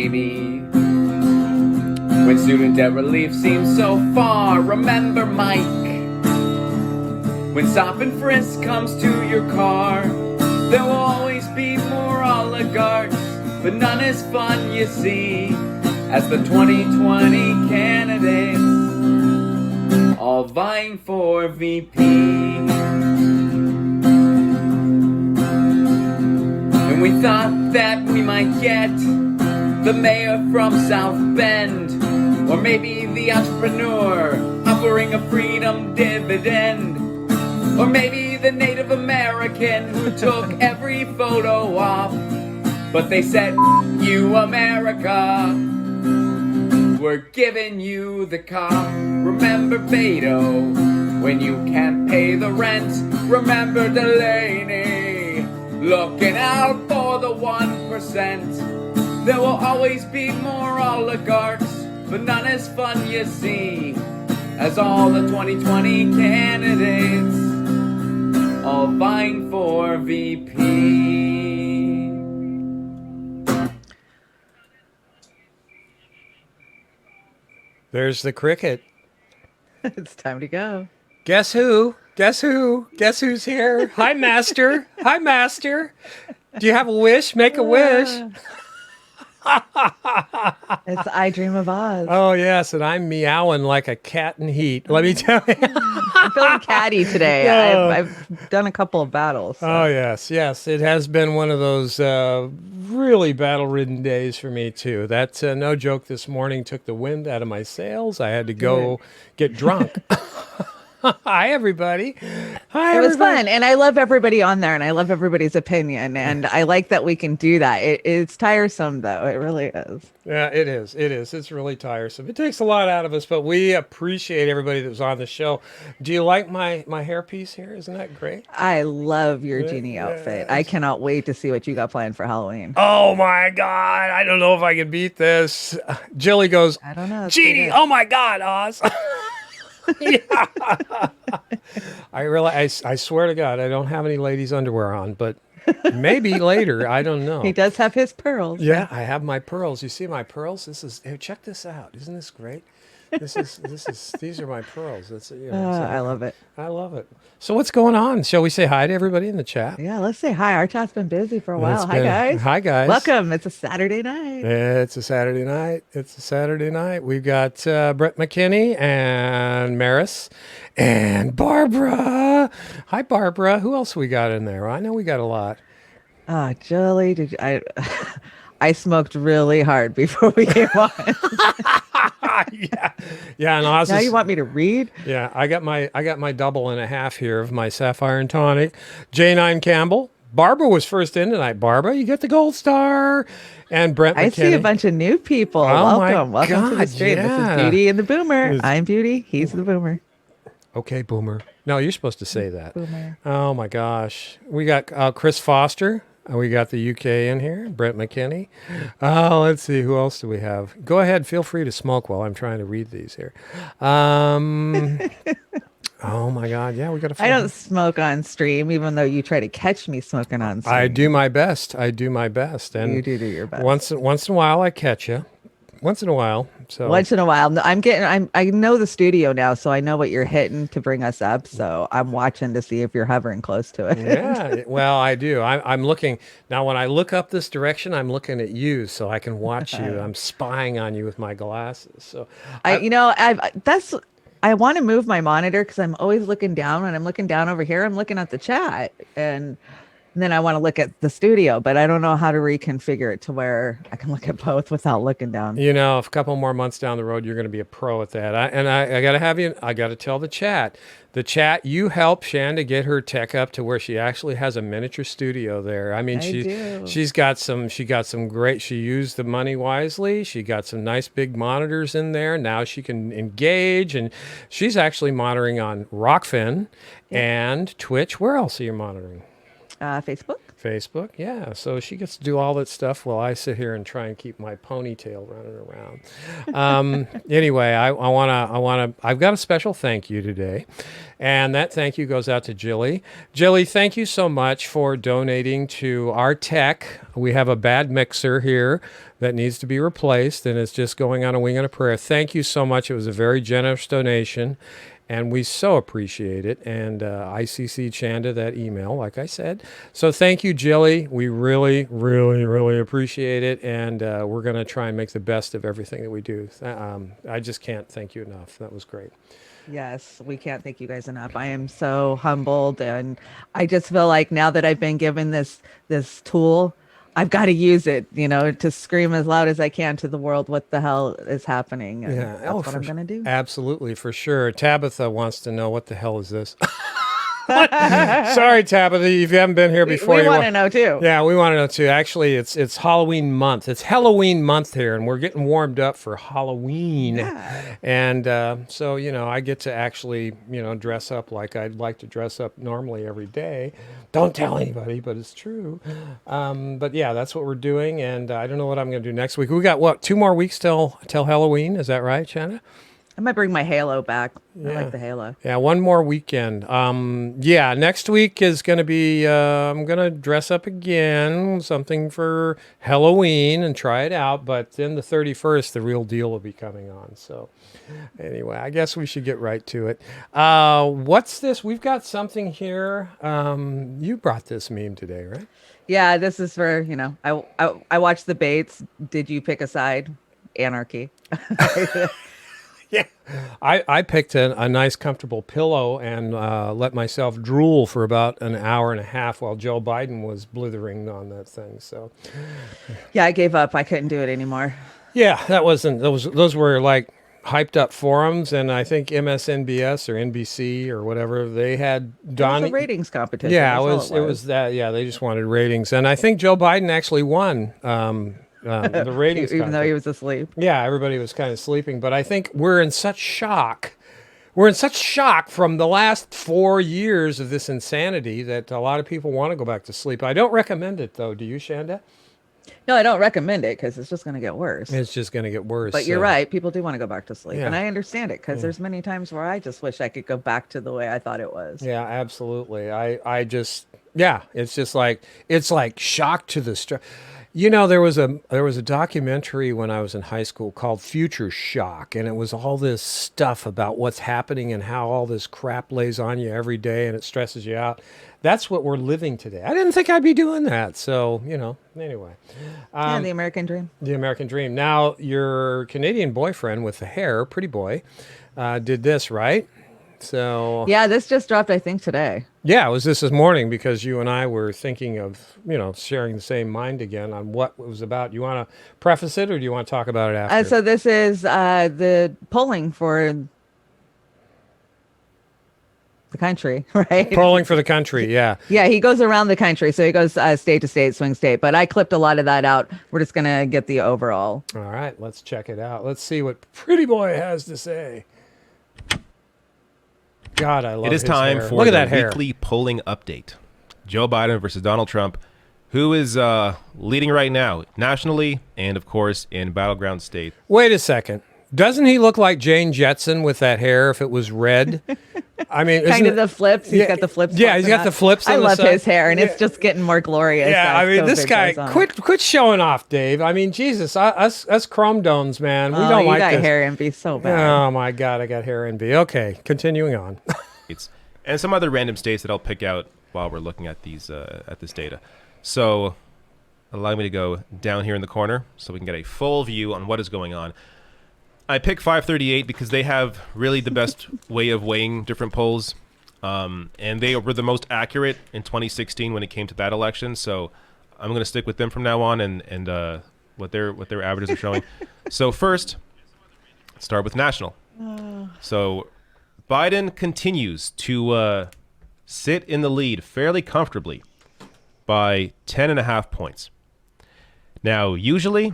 baby. When student debt relief seems so far, remember Mike. When stop and frisk comes to your car, there will always be more oligarchs, but none as fun, you see, as the 2020 candidates all vying for VP. And we thought that we might get the mayor from South Bend, or maybe the entrepreneur offering a freedom dividend, or maybe the Native American who took every photo off. But they said, you America, we're giving you the cop. Remember Beto, when you can't pay the rent. Remember Delaney, looking out for the 1%. There will always be more oligarchs, but none as fun, you see, as all the 2020 candidates all vying for VP. There's the cricket. It's time to go. Guess who? Guess who? Guess who's here? Hi, Master. Hi, Master. Do you have a wish? Make a wish. It's I Dream of Oz. Oh, yes, and I'm meowing like a cat in heat. Let me tell you. I'm feeling catty today. Oh. I've done a couple of battles. So. Oh, yes, yes. It has been one of those really battle-ridden days for me, too. That, no joke, this morning took the wind out of my sails. I had to go get drunk. Hi, everybody. Hi, It was everybody. fun, and I love everybody on there, and I love everybody's opinion, and I like that we can do that. It's tiresome, though. It really is. Yeah, it is. It is. It's really tiresome. It takes a lot out of us, but we appreciate everybody that was on the show. Do you like my hairpiece here? Isn't that great? I love your genie outfit. I cannot wait to see what you got planned for Halloween. Oh, my God. I don't know if I can beat this. Jilly goes, I don't know. Genie, oh, my God, Oz. Yeah. I swear to God, I don't have any ladies' underwear on, but maybe later. I don't know. He does have his pearls. Yeah, I have my pearls. You see my pearls? Hey, check this out. Isn't this great? These are my pearls. I love it. I love it. So what's going on? Shall we say hi to everybody in the chat? Yeah, let's say hi. Our chat's been busy for a while. Hi, guys. Hi, guys. Welcome. It's a Saturday night. It's a Saturday night. It's a Saturday night. We've got Brett McKinney and Maris and Barbara. Hi, Barbara. Who else we got in there? I know we got a lot. Julie, I smoked really hard before we came on. Yeah. And Oz now you want me to read? Yeah, I got my double and a half here of my Sapphire and Tonic. J9 Campbell. Barbara was first in tonight. Barbara, you get the gold star. And Brent McKinney. I see a bunch of new people. Oh, Welcome to the stream. Yeah. This is Beauty and the Boomer. I'm Beauty. He's the Boomer. Okay, Boomer. No, you're supposed to say that. Boomer. Oh, my gosh. We got Chris Foster. We got the UK in here, Brent McKinney. Let's see, who else do we have? Go ahead, feel free to smoke while I'm trying to read these here. Oh my God, yeah, we got to. I don't smoke on stream, even though you try to catch me smoking on stream. I do my best, and you do your best. Once in a while, I catch you. Once in a while. So once in a while, I know the studio now, so I know what you're hitting to bring us up. So I'm watching to see if you're hovering close to it. Yeah, well, I do. I'm looking now. When I look up this direction, I'm looking at you, so I can watch you. I'm spying on you with my glasses. So I want to move my monitor because I'm always looking down. When I'm looking down over here, I'm looking at the chat, and then I want to look at the studio, but I don't know how to reconfigure it to where I can look at both without looking down. You know, a couple more months down the road, you're going to be a pro at that. I got to have you. I got to tell the chat. You help Chanda get her tech up to where she actually has a miniature studio there. I mean, she got some great. She used the money wisely. She got some nice big monitors in there. Now she can engage, and she's actually monitoring on Rockfin and Twitch. Where else are you monitoring? Facebook. Facebook, yeah. So she gets to do all that stuff while I sit here and try and keep my ponytail running around. Anyway, I've got a special thank you today. And that thank you goes out to Jilly. Jilly, thank you so much for donating to our tech. We have a bad mixer here that needs to be replaced, and it's just going on a wing and a prayer. Thank you so much. It was a very generous donation. And we so appreciate it. And ICC Chanda that email, like I said. So thank you, Jilly. We really, really, really appreciate it. And we're going to try and make the best of everything that we do. I just can't thank you enough. That was great. Yes, we can't thank you guys enough. I am so humbled. And I just feel like now that I've been given this tool, I've got to use it, to scream as loud as I can to the world what the hell is happening. And Yeah, that's what I'm going to do. Absolutely, for sure. Tabitha wants to know what the hell is this? Sorry, Tabitha, if you haven't been here before. We want to know too. Yeah, we want to know too. Actually, it's Halloween month. It's Halloween month here, and we're getting warmed up for Halloween. Yeah. And so, I get to actually, dress up like I'd like to dress up normally every day. Don't tell anybody, but it's true. But yeah, that's what we're doing, and I don't know what I'm going to do next week. We got, 2 more weeks till Halloween? Is that right, Chanda? I might bring my halo back. I like the halo. Yeah, 1 more weekend. Next week is going to be, I'm going to dress up again, something for Halloween and try it out. But then the 31st, the real deal will be coming on. So anyway, I guess we should get right to it. What's this? We've got something here. You brought this meme today, right? Yeah, this is for, I watched the Bates. Did you pick a side? Anarchy. Yeah, I picked a nice comfortable pillow and let myself drool for about an hour and a half while Joe Biden was blithering on that thing. So, yeah, I gave up. I couldn't do it anymore. Yeah, those were like hyped up forums, and I think MSNBS or NBC or whatever, they had Donnie. It was a ratings competition. Yeah, it was that. Yeah, they just wanted ratings, and I think Joe Biden actually won. The ratings even though he was asleep. Yeah, everybody was kind of sleeping, but I think we're in such shock. We're in such shock from the last 4 years of this insanity that a lot of people want to go back to sleep. I don't recommend it, though. Do you, Chanda? No, I don't recommend it because it's just going to get worse. It's just going to get worse. But you're right. People do want to go back to sleep. Yeah. And I understand it because there's many times where I just wish I could go back to the way I thought it was. Yeah, absolutely. It's just like, it's like shock to the there was a documentary when I was in high school called Future Shock, and it was all this stuff about what's happening and how all this crap lays on you every day and it stresses you out. That's what we're living today. I didn't think I'd be doing that. So, anyway. The American dream. The American dream. Now, your Canadian boyfriend with the hair, pretty boy, did this, right? So yeah, this just dropped, I think, today. Yeah, it was this morning because you and I were thinking of, sharing the same mind again on what it was about. You want to preface it or do you want to talk about it after? So this is the polling for the country, right? Polling for the country, yeah. Yeah, he goes around the country. So he goes state to state, swing state. But I clipped a lot of that out. We're just going to get the overall. All right, let's check it out. Let's see what Pretty Boy has to say. God, I love it. Is his time hair. for Look at the that hair. weekly polling update. Joe Biden versus Donald Trump, who is leading right now nationally and, of course, in battleground state. Wait a second. Doesn't he look like Jane Jetson with that hair if it was red? I mean, kind of the flips. He's got the flips. Yeah, he's got the flips. I love his hair, and it's just getting more glorious. Yeah, I mean, this guy, quit showing off, Dave. I mean, Jesus, us chrome dones, man, we don't like this. You got hair envy so bad. Oh my God, I got hair envy. Okay, continuing on. And some other random states that I'll pick out while we're looking at these at this data. So, allow me to go down here in the corner so we can get a full view on what is going on. I picked 538 because they have really the best way of weighing different polls, and they were the most accurate in 2016 when it came to that election. So I'm going to stick with them from now on and what their averages are showing. So first, let's start with national. So Biden continues to sit in the lead fairly comfortably by 10.5 points. Now, usually,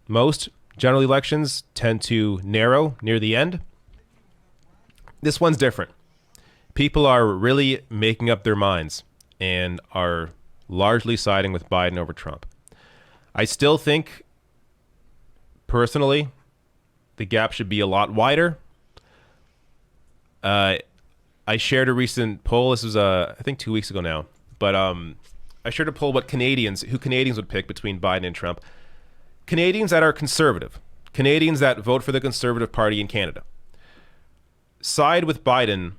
most general elections tend to narrow near the end. This one's different. People are really making up their minds and are largely siding with Biden over Trump. I still think, personally, the gap should be a lot wider. I shared a recent poll. This was, I think, 2 weeks ago now. But I shared a poll who Canadians would pick between Biden and Trump. Canadians that are conservative, Canadians that vote for the Conservative Party in Canada, side with Biden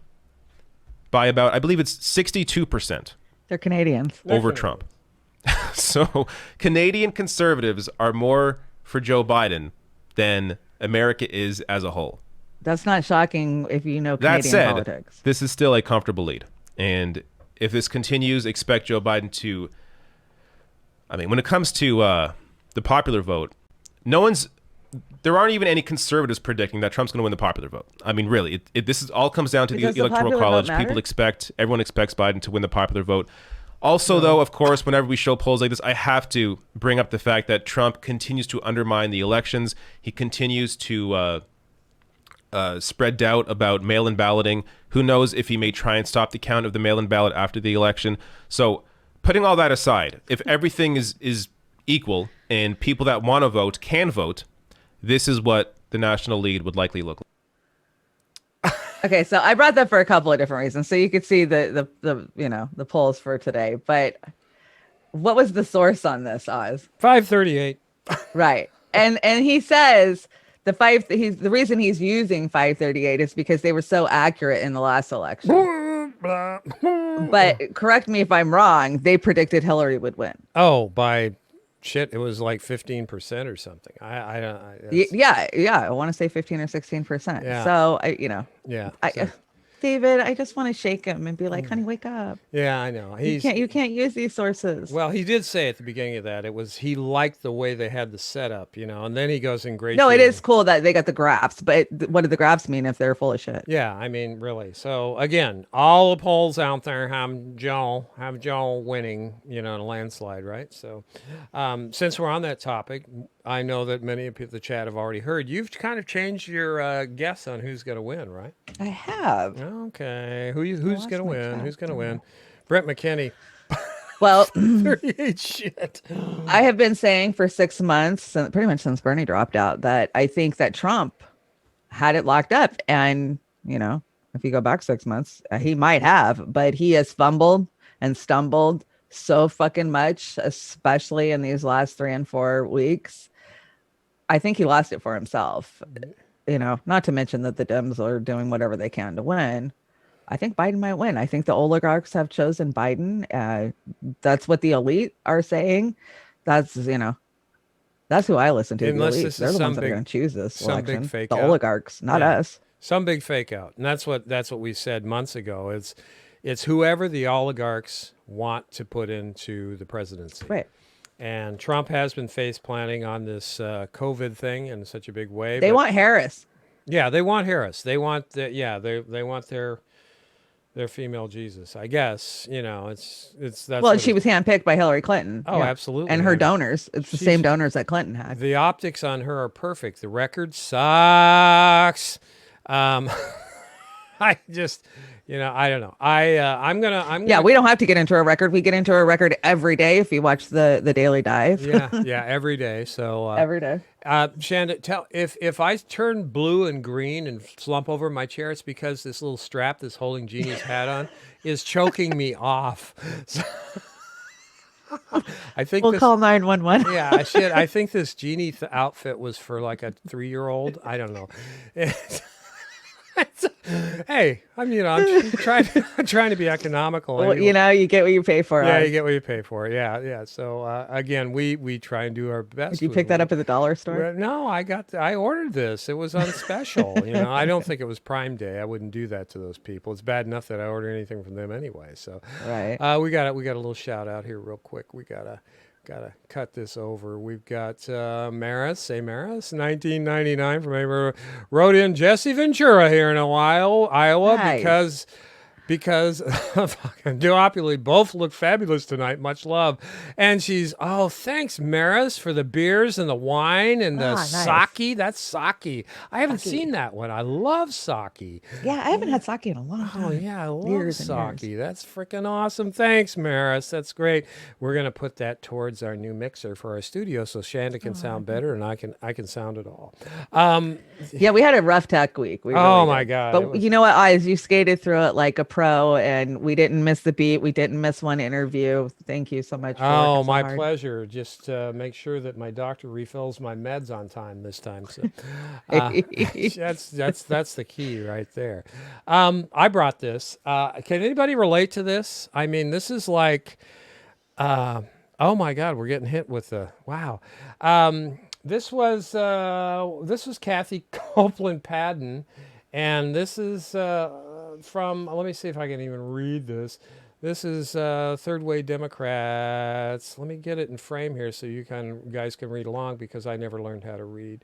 by about, I believe it's 62%. They're Canadians. Over Trump. So Canadian conservatives are more for Joe Biden than America is as a whole. That's not shocking if you know That Canadian said, politics. this is still a comfortable lead. And if this continues, expect Joe Biden to... I mean, when it comes to the popular vote, there aren't even any conservatives predicting that Trump's going to win the popular vote. I mean, really, this is all comes down to Does the the Electoral popular College. vote Everyone expects Biden to win the popular vote. Also, though, of course, whenever we show polls like this, I have to bring up the fact that Trump continues to undermine the elections. He continues to spread doubt about mail-in balloting. Who knows if he may try and stop the count of the mail-in ballot after the election. So putting all that aside, if everything is equal and people that want to vote can vote, this is what the national lead would likely look like. Okay, so I brought that for a couple of different reasons. So you could see the the polls for today. But what was the source on this, Oz? 538. Right. And he says the reason he's using 538 is because they were so accurate in the last election. But correct me if I'm wrong, they predicted Hillary would win. Oh, by shit, it was like 15% or something. I don't. Yeah. I want to say 15 or 16%. Yeah. So Yeah. David, I just want to shake him and be like, honey, wake up. Yeah, I know. You can't use these sources. Well, he did say at the beginning of that he liked the way they had the setup, and then he goes in great. No, it is cool that they got the graphs, but what do the graphs mean if they're full of shit? Yeah, I mean, really. So again, all the polls out there have Joe winning, in a landslide, right? So, since we're on that topic, I know that many of the chat have already heard. You've kind of changed your guess on who's going to win, right? I have. Okay, who's going to win? Who's going to win? Brett McKinney. Well, 38 shit. I have been saying for 6 months, pretty much since Bernie dropped out, that I think that Trump had it locked up. And, if you go back 6 months, he might have, but he has fumbled and stumbled so fucking much, especially in these last 3 and 4 weeks. I think he lost it for himself, not to mention that the Dems are doing whatever they can to win. I think Biden might win. I think the oligarchs have chosen Biden. That's what the elite are saying. That's who I listen to. Unless the this They're is the some ones that are big- going to choose this some big election. fake The out. oligarchs, not Yeah. us. Some big fake out. And that's what we said months ago. It's whoever the oligarchs want to put into the presidency. Right. And Trump has been face planting on this COVID thing in such a big way. They want Harris. Yeah, they want Harris. They want they want their female Jesus. I guess it's that's. Well, she was handpicked by Hillary Clinton. Oh, absolutely. And her donors. It's the same donors that Clinton had. The optics on her are perfect. The record sucks. I just, I don't know. I'm gonna. Yeah, we don't have to get into a record. We get into a record every day if you watch the Daily Dive. yeah, every day. So every day. Chanda, tell if I turn blue and green and slump over my chair, it's because this little strap that's holding Jeannie's hat on is choking me off. So, I think we'll call 911. Yeah, shit. I think this Jeannie outfit was for like a 3-year-old. I don't know. Hey, I'm trying to be economical. Well, anyway. You get what you pay for. Yeah, you get what you pay for. Yeah. So again, we try and do our best. Did you pick that up at the dollar store? No, I ordered this. It was on special. I don't think it was Prime Day. I wouldn't do that to those people. It's bad enough that I order anything from them anyway. So right. We got a little shout out here real quick. We gotta cut this over. We've got Maris, 1999 from wrote in Jesse Ventura here in Iowa Nice. because because Duopoli both look fabulous tonight. Much love. And she's, oh, thanks, Maris, for the beers and the wine and the nice. sake. That's sake. I haven't seen that one. I love sake. Yeah, I haven't had sake in a long time. Oh, yeah, I love Years and sake. years. That's freaking awesome. Thanks, Maris. That's great. We're going to put that towards our new mixer for our studio so Shanda can sound better and I can sound it all. Yeah, we had a rough tech week. We Oh, really my did. God. But you know what, Eyes? You skated through it like a pro, and we didn't miss the beat. We didn't miss one interview. Thank you so much for Oh, working so my hard. pleasure. Just make sure that my doctor refills my meds on time this time. So that's the key right there. I brought this. Can anybody relate to this? I mean, this is like, oh my God, we're getting hit with the wow. This was Kathy Copeland Padden, and this is from. Let me see if I can even read this. This is Third Way Democrats. Let me get it in frame here so you guys can read along because I never learned how to read.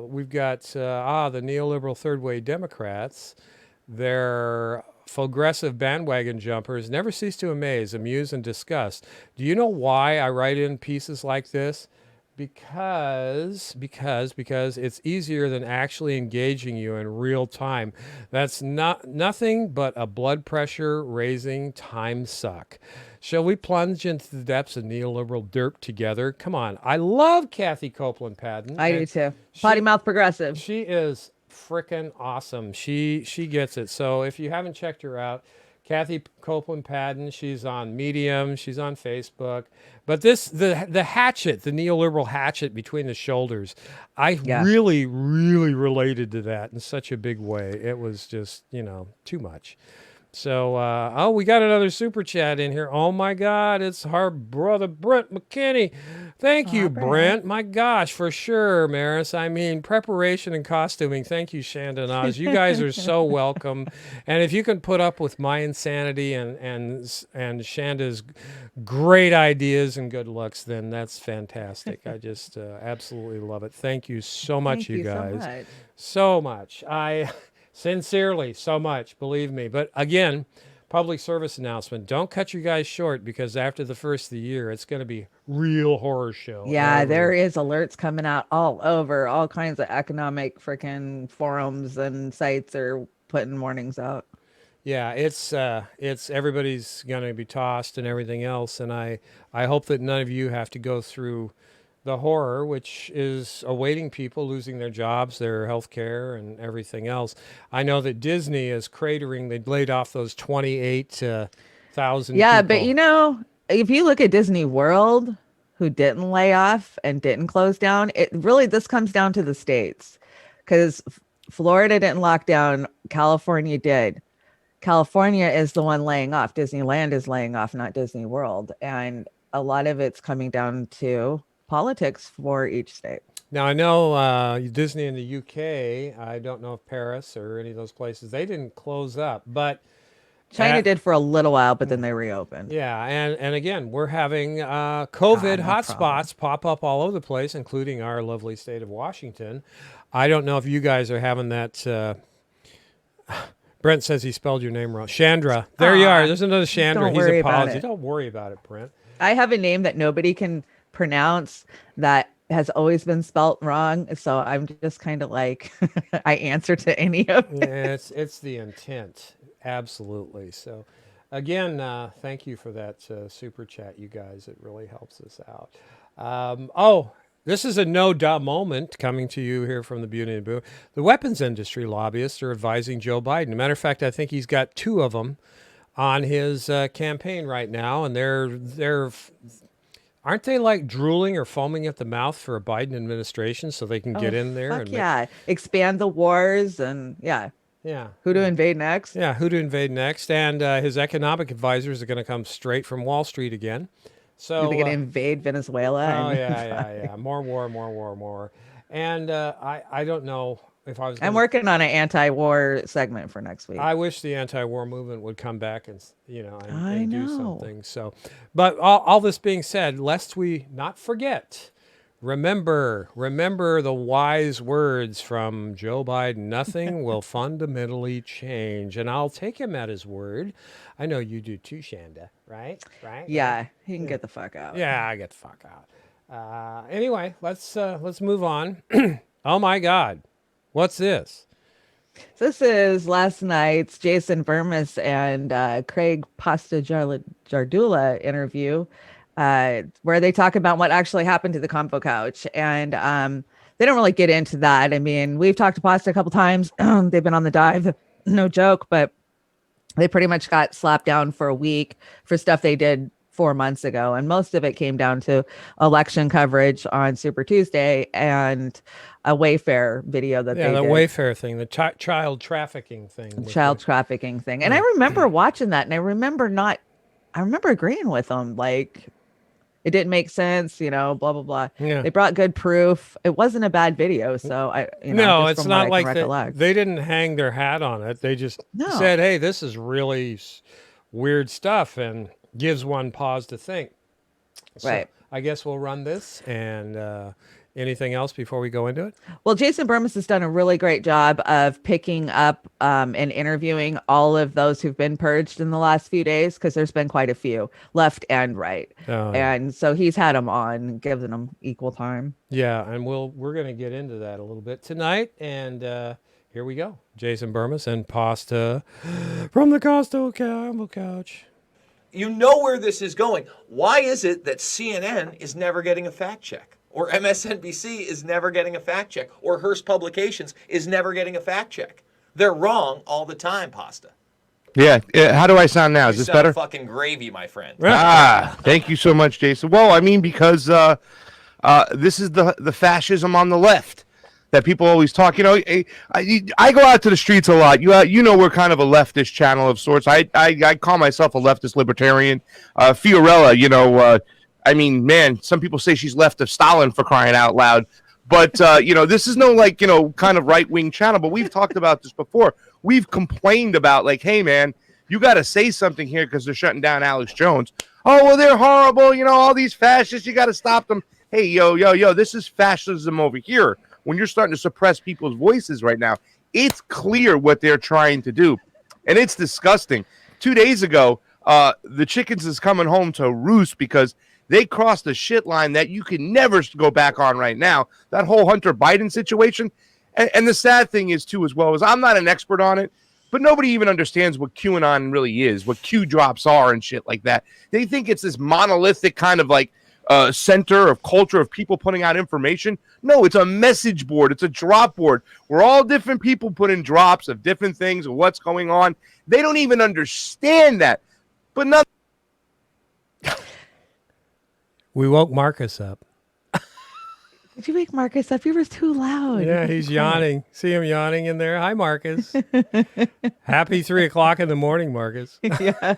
We've got the neoliberal Third Way Democrats. They're progressive bandwagon jumpers never cease to amaze, amuse, and disgust. Do you know why I write in pieces like this? Because it's easier than actually engaging you in real time. That's nothing but a blood pressure raising time suck. Shall we plunge into the depths of neoliberal derp together? Come on. I love Kathy Copeland Padden. I do too. Potty mouth progressive. She is freaking awesome. She gets it. So if you haven't checked her out, Kathy Copeland Padden, she's on Medium, she's on Facebook. But the hatchet, the neoliberal hatchet between the shoulders, I really, really related to that in such a big way. It was just, too much. So, we got another super chat in here. Oh my God, it's our brother Brent McKinney. Thank you, Brent. My gosh, for sure, Maris. I mean, preparation and costuming. Thank you, Shanda and Oz. You guys are so welcome. And if you can put up with my insanity and Shanda's great ideas and good looks, then that's fantastic. I just absolutely love it. Thank you so much, you guys. So much. So much. Sincerely, so much, believe me. But again, public service announcement. Don't cut you guys short because after the first of the year, it's going to be real horror show. Yeah, there is alerts coming out all over. All kinds of economic freaking forums and sites are putting warnings out. Yeah, it's everybody's going to be tossed and everything else. And I hope that none of you have to go through the horror, which is awaiting people losing their jobs, their health care, and everything else. I know that Disney is cratering. They laid off those 28,000 Yeah, people. but if you look at Disney World, who didn't lay off and didn't close down, this comes down to the states. Because Florida didn't lock down, California did. California is the one laying off. Disneyland is laying off, not Disney World. And a lot of it's coming down to politics for each state. Now, I know Disney in the UK, I don't know if Paris or any of those places, they didn't close up, but China did for a little while, but then they reopened. Yeah, and again, we're having COVID hotspots pop up all over the place, including our lovely state of Washington. I don't know if you guys are having that. Brent says he spelled your name wrong. Chandra. There you are. There's another Chandra. Don't worry He's about apologizing. it. Don't worry about it, Brent. I have a name that nobody can pronounce that has always been spelt wrong. So I'm just kind of like, I answer to any of it. Yeah, it's the intent. Absolutely. So again, thank you for that super chat, you guys. It really helps us out. This is a no-duh moment coming to you here from the Beauty and the Boo. The weapons industry lobbyists are advising Joe Biden. As a matter of fact, I think he's got two of them on his campaign right now, and they're aren't they like drooling or foaming at the mouth for a Biden administration so they can get in there? And expand the wars and who to invade next? Yeah, who to invade next. And his economic advisors are going to come straight from Wall Street again. So they're going to invade Venezuela. Oh, yeah. More war. And I don't know if I was I'm working on an anti-war segment for next week. I wish the anti-war movement would come back and do something. So, but all this being said, lest we not forget, Remember the wise words from Joe Biden. Nothing will fundamentally change. And I'll take him at his word. I know you do too, Shanda. Right? Right? Yeah, he can get the fuck out. Yeah, I get the fuck out. Anyway, let's move on. Oh my God. What's this? So this is last night's Jason Vermis and Craig Jardula interview, where they talk about what actually happened to the combo couch. And they don't really get into that. I mean, we've talked to Pasta a couple times. They've been on the dive, no joke, but they pretty much got slapped down for a week for stuff they did 4 months ago. And most of it came down to election coverage on Super Tuesday and a Wayfair video that they the did. Wayfair thing, the child trafficking thing. Trafficking thing. And I remember watching that, and I remember agreeing with them. Like, it didn't make sense, blah, blah, blah. Yeah. They brought good proof. It wasn't a bad video. So no, just it's from not what I like can they didn't hang their hat on it. They just said, hey, this is really weird stuff, and gives one pause to think. Right. So I guess we'll run this. And anything else before we go into it? Well, Jason Burmis has done a really great job of picking up and interviewing all of those who've been purged in the last few days, because there's been quite a few, left and right. Oh, and so he's had them on, giving them equal time. Yeah, and we're going to get into that a little bit tonight. And here we go. Jason Burmis and Pasta from the Costo Camel Couch. You know where this is going. Why is it that CNN is never getting a fact check? Or MSNBC is never getting a fact check? Or Hearst Publications is never getting a fact check? They're wrong all the time, Pasta. Yeah. How do I sound now? Is this better? Fucking gravy, my friend. Thank you so much, Jason. Well, I mean, because this is the fascism on the left that people always talk. I go out to the streets a lot. We're kind of a leftist channel of sorts. I call myself a leftist libertarian. Fiorella, I mean, man, some people say she's left of Stalin, for crying out loud. But, this is no, kind of right-wing channel. But we've talked about this before. We've complained about, hey, man, you got to say something here because they're shutting down Alex Jones. Oh, well, they're horrible. All these fascists, you got to stop them. Hey, yo, this is fascism over here. When you're starting to suppress people's voices right now, it's clear what they're trying to do. And it's disgusting. 2 days ago, the chickens is coming home to roost because they crossed a shit line that you can never go back on right now. That whole Hunter Biden situation. And the sad thing is, too, as well, is I'm not an expert on it, but nobody even understands what QAnon really is, what Q drops are and shit like that. They think it's this monolithic kind of center of culture of people putting out information. No, it's a message board. It's a drop board where all different people put in drops of different things of what's going on. They don't even understand that. But nothing. We woke Marcus up. Did you wake Marcus up? You were too loud. Yeah, he's yawning. See him yawning in there. Hi, Marcus. Happy 3:00 in the morning, Marcus. Yeah.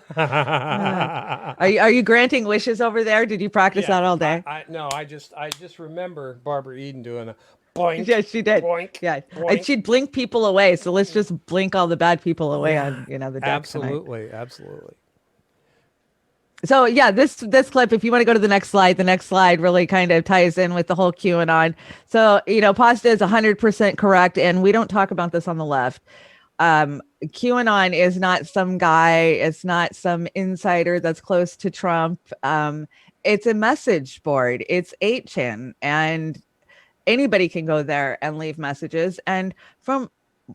Are you granting wishes over there? Did you practice that all day? No, I just remember Barbara Eden doing a boink. Yeah, she did. Boink, yeah, boink. And she'd blink people away. So let's just blink all the bad people away on the deck Absolutely, tonight. absolutely. So yeah, this clip, if you want to go to the next slide really kind of ties in with the whole QAnon. So, Pasta is 100% correct. And we don't talk about this on the left. QAnon is not some guy. It's not some insider that's close to Trump. It's a message board. It's 8chan, and anybody can go there and leave messages. And from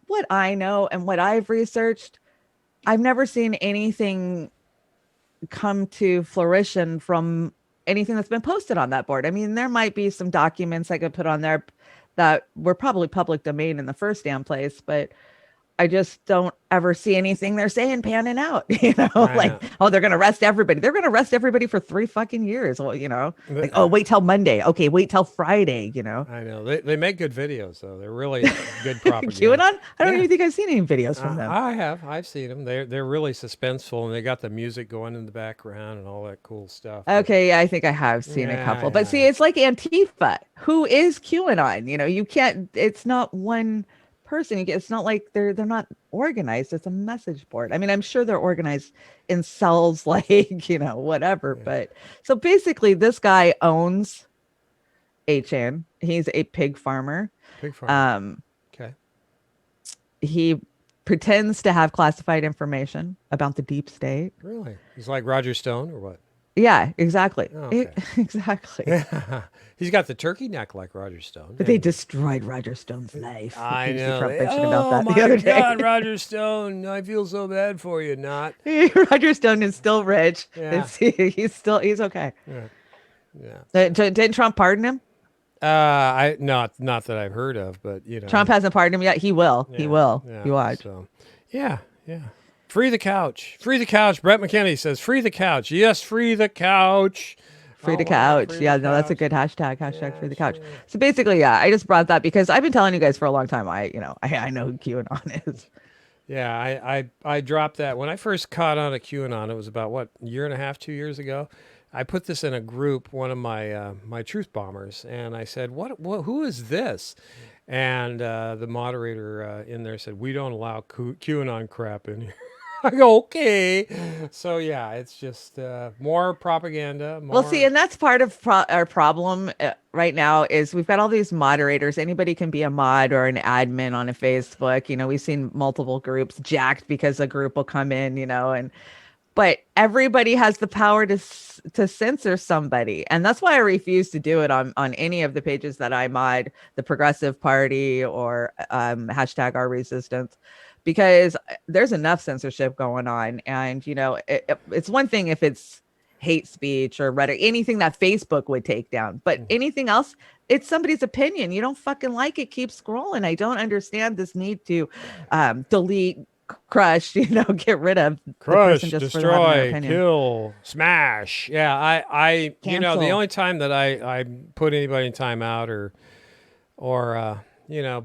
what I know and what I've researched, I've never seen anything come to fruition from anything that's been posted on that board. I mean, there might be some documents I could put on there that were probably public domain in the first damn place, but I just don't ever see anything they're saying panning out, oh, they're going to arrest everybody. They're going to arrest everybody for 3 fucking years. Well, wait till Monday. Okay. Wait till Friday, I know they make good videos though. They're really good propaganda. QAnon? I don't even think I've seen any videos from them. I've seen them. They're really suspenseful, and they got the music going in the background and all that cool stuff. Okay. Yeah, I think I have seen a couple, but see, it's like Antifa. Who is QAnon? You can't, it's not one person. It's not like they're not organized. It's a message board. I mean, I'm sure they're organized in cells, whatever. Yeah. But so basically, this guy owns HN. He's a pig farmer. Pig farm. Okay. He pretends to have classified information about the deep state. Really? He's like Roger Stone or what? Yeah, exactly. Oh, okay. Exactly. He's got the turkey neck like Roger Stone. But they destroyed Roger Stone's life. I BBC know. Trump They- mentioned oh about that my the other day. God, Roger Stone! I feel so bad for you. Not. Roger Stone is still rich. Yeah. He's okay. Yeah. Didn't Trump pardon him? I not that I've heard of, but you know. Trump hasn't pardoned him yet. He will. He Yeah, will. yeah, You watch. So, yeah. Free the couch. Free the couch. Brett McKinney says, "Free the couch." Yes, free the couch. Free the Oh, wow, couch. free Yeah, the no, that's a couch. good hashtag. Hashtag free the couch. So basically, yeah, I just brought that because I've been telling you guys for a long time. I know who QAnon is. Yeah, I dropped that when I first caught on to QAnon. It was about what, a year and a half, 2 years ago. I put this in a group, one of my my truth bombers, and I said, "What? Who is this?" And the moderator in there said, "We don't allow QAnon crap in here." I go, "Okay." So yeah, it's just more propaganda. More... Well, see, and that's part of our problem right now is we've got all these moderators. Anybody can be a mod or an admin on a Facebook. We've seen multiple groups jacked because a group will come in, but everybody has the power to censor somebody. And that's why I refuse to do it on any of the pages that I mod, the Progressive Party or hashtag our resistance, because there's enough censorship going on. And, it's one thing if it's hate speech or Reddit, anything that Facebook would take down, but anything else, it's somebody's opinion. You don't fucking like it, keep scrolling. I don't understand this need to delete, crush, get rid of Crush, the person just for having their destroy, opinion. kill, smash. Yeah, I the Cancel. only time that I put anybody in timeout or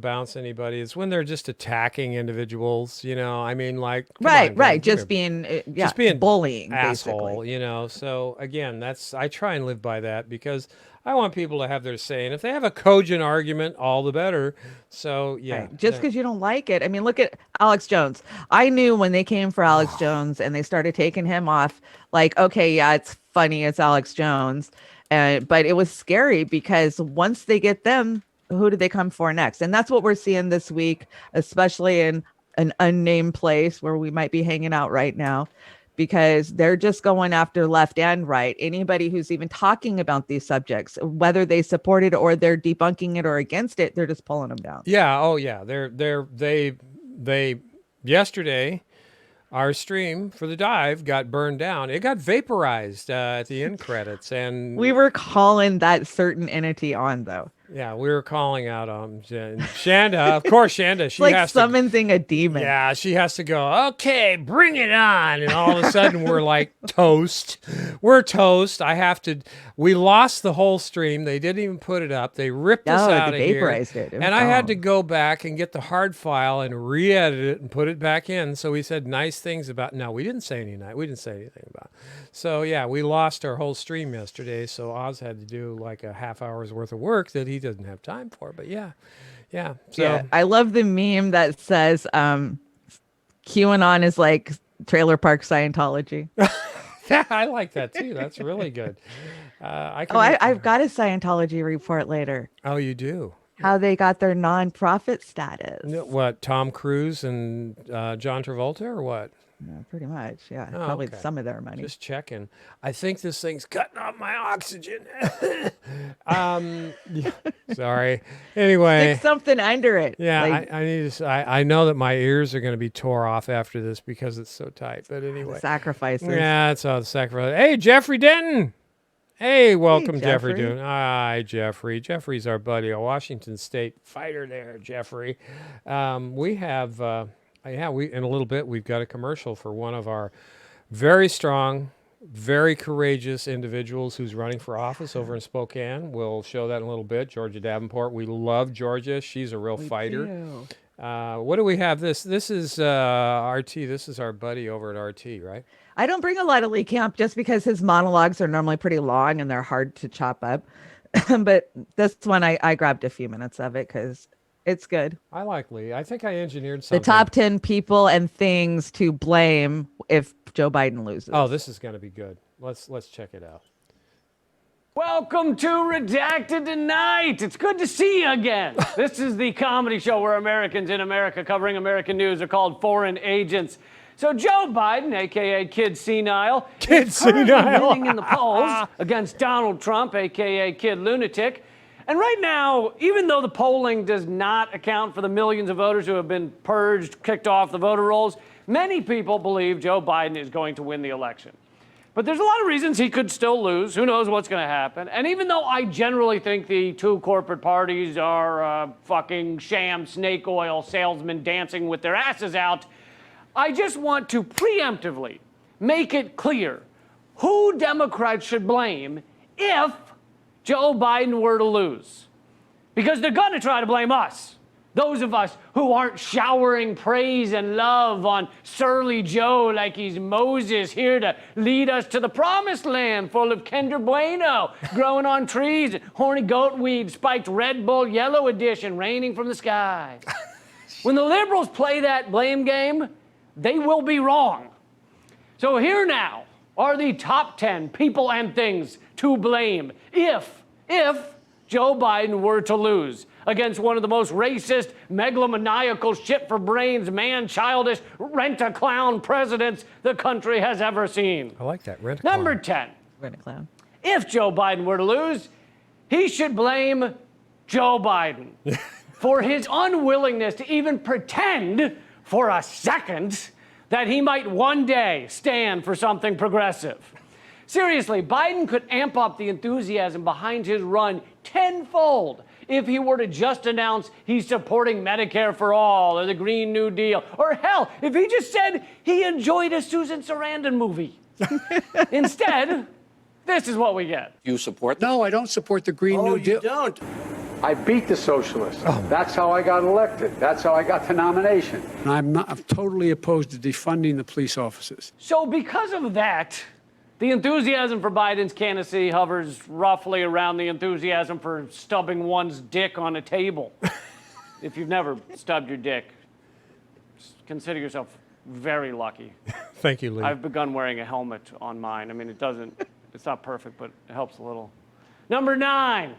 bounce anybody is when they're just attacking individuals. I mean, like come on, Right, guys, just you're being bullying, asshole. basically. So again, I try and live by that because I want people to have their say, and if they have a cogent argument, all the better. So yeah, Right. Just because you don't like it. I mean, look at Alex Jones. I knew when they came for Alex Jones and they started taking him off, like, okay, yeah, it's funny, it's Alex Jones. But it was scary because once they get them, who do they come for next? And that's what we're seeing this week, especially in an unnamed place where we might be hanging out right now, because they're just going after left and right. Anybody who's even talking about these subjects, whether they support it or they're debunking it or against it, they're just pulling them down. Yeah. Oh yeah. They yesterday, our stream for the dive got burned down. It got vaporized at the end credits, and We were calling that certain entity on, though. yeah, we were calling out Chanda. Of course, Chanda. It's She like has summoning a demon. Yeah, she has to go, okay, bring it on. And all of a sudden we're like toast. We're toast. We lost the whole stream. They didn't even put it up. They ripped us out they of here. vaporized it. It was And I had gone. to go back and get the hard file and re-edit it and put it back in. So we said nice things about, no, we didn't say anything about it. So yeah, we lost our whole stream yesterday. So Oz had to do like a half hour's worth of work that he doesn't have time for. But yeah. So Yeah, I love the meme that says QAnon is like trailer park Scientology. yeah, I like that too. That's really good. I've got a Scientology report later. Oh, you do? How they got their non-profit status. What, Tom Cruise and John Travolta or what? Pretty much, yeah. Oh, Probably okay. some of their money. Just checking. I think this thing's cutting off my oxygen. Yeah, sorry. Anyway. Stick something under it. Yeah, Like, I need to. I know that my ears are going to be tore off after this because it's so tight. But anyway, sacrifices. yeah, it's all the sacrifice. Hey, Jeffrey Denton. Hey, welcome, Jeffrey Jeffrey. Denton. Hi, Jeffrey. Jeffrey's our buddy, a Washington State fighter there, Jeffrey. We have, in a little bit, we've got a commercial for one of our very strong, very courageous individuals who's running for office over in Spokane. We'll show that in a little bit. Georgia Davenport. We love Georgia. She's a real fighter. do. What do we have? This is RT. This is our buddy over at RT, right? I don't bring a lot of Lee Camp just because his monologues are normally pretty long and they're hard to chop up. But this one, I grabbed a few minutes of it because it's good. I like Lee. I think I engineered The something. top 10 people and things to blame if Joe Biden loses. Oh, this is going to be good. Let's check it out. Welcome to Redacted Tonight. It's good to see you again. This is the comedy show where Americans in America covering American news are called foreign agents. So Joe Biden, a.k.a. Kid Senile, is currently winning in the polls against Donald Trump, a.k.a. Kid Lunatic. And right now, even though the polling does not account for the millions of voters who have been purged, kicked off the voter rolls, many people believe Joe Biden is going to win the election. But there's a lot of reasons he could still lose. Who knows what's going to happen? And even though I generally think the two corporate parties are fucking sham snake oil salesmen dancing with their asses out, I just want to preemptively make it clear who Democrats should blame if Joe Biden were to lose. Because they're going to try to blame us. Those of us who aren't showering praise and love on surly Joe like he's Moses here to lead us to the promised land full of Kinder Bueno growing on trees, horny goat weed, spiked Red Bull Yellow Edition raining from the sky. When the liberals play that blame game, they will be wrong. So here now are the top 10 people and things to blame if Joe Biden were to lose against one of the most racist, megalomaniacal, shit-for-brains, man-childish, rent-a-clown presidents the country has ever seen. I like that, rent-a-clown. Number 10. Rent-a-clown. If Joe Biden were to lose, he should blame Joe Biden for his unwillingness to even pretend for a second that he might one day stand for something progressive. Seriously, Biden could amp up the enthusiasm behind his run tenfold if he were to just announce he's supporting Medicare for all or the Green New Deal, or hell, if he just said he enjoyed a Susan Sarandon movie. Instead, this is what we get. You support No, I don't support the Green New Deal. You don't. I beat the socialists. That's how I got elected. That's how I got the nomination. I'm totally opposed to defunding the police officers. So because of that, the enthusiasm for Biden's candidacy hovers roughly around the enthusiasm for stubbing one's dick on a table. If you've never stubbed your dick, consider yourself very lucky. Thank you, Lee. I've begun wearing a helmet on mine. I mean, it's not perfect, but it helps a little. Number 9,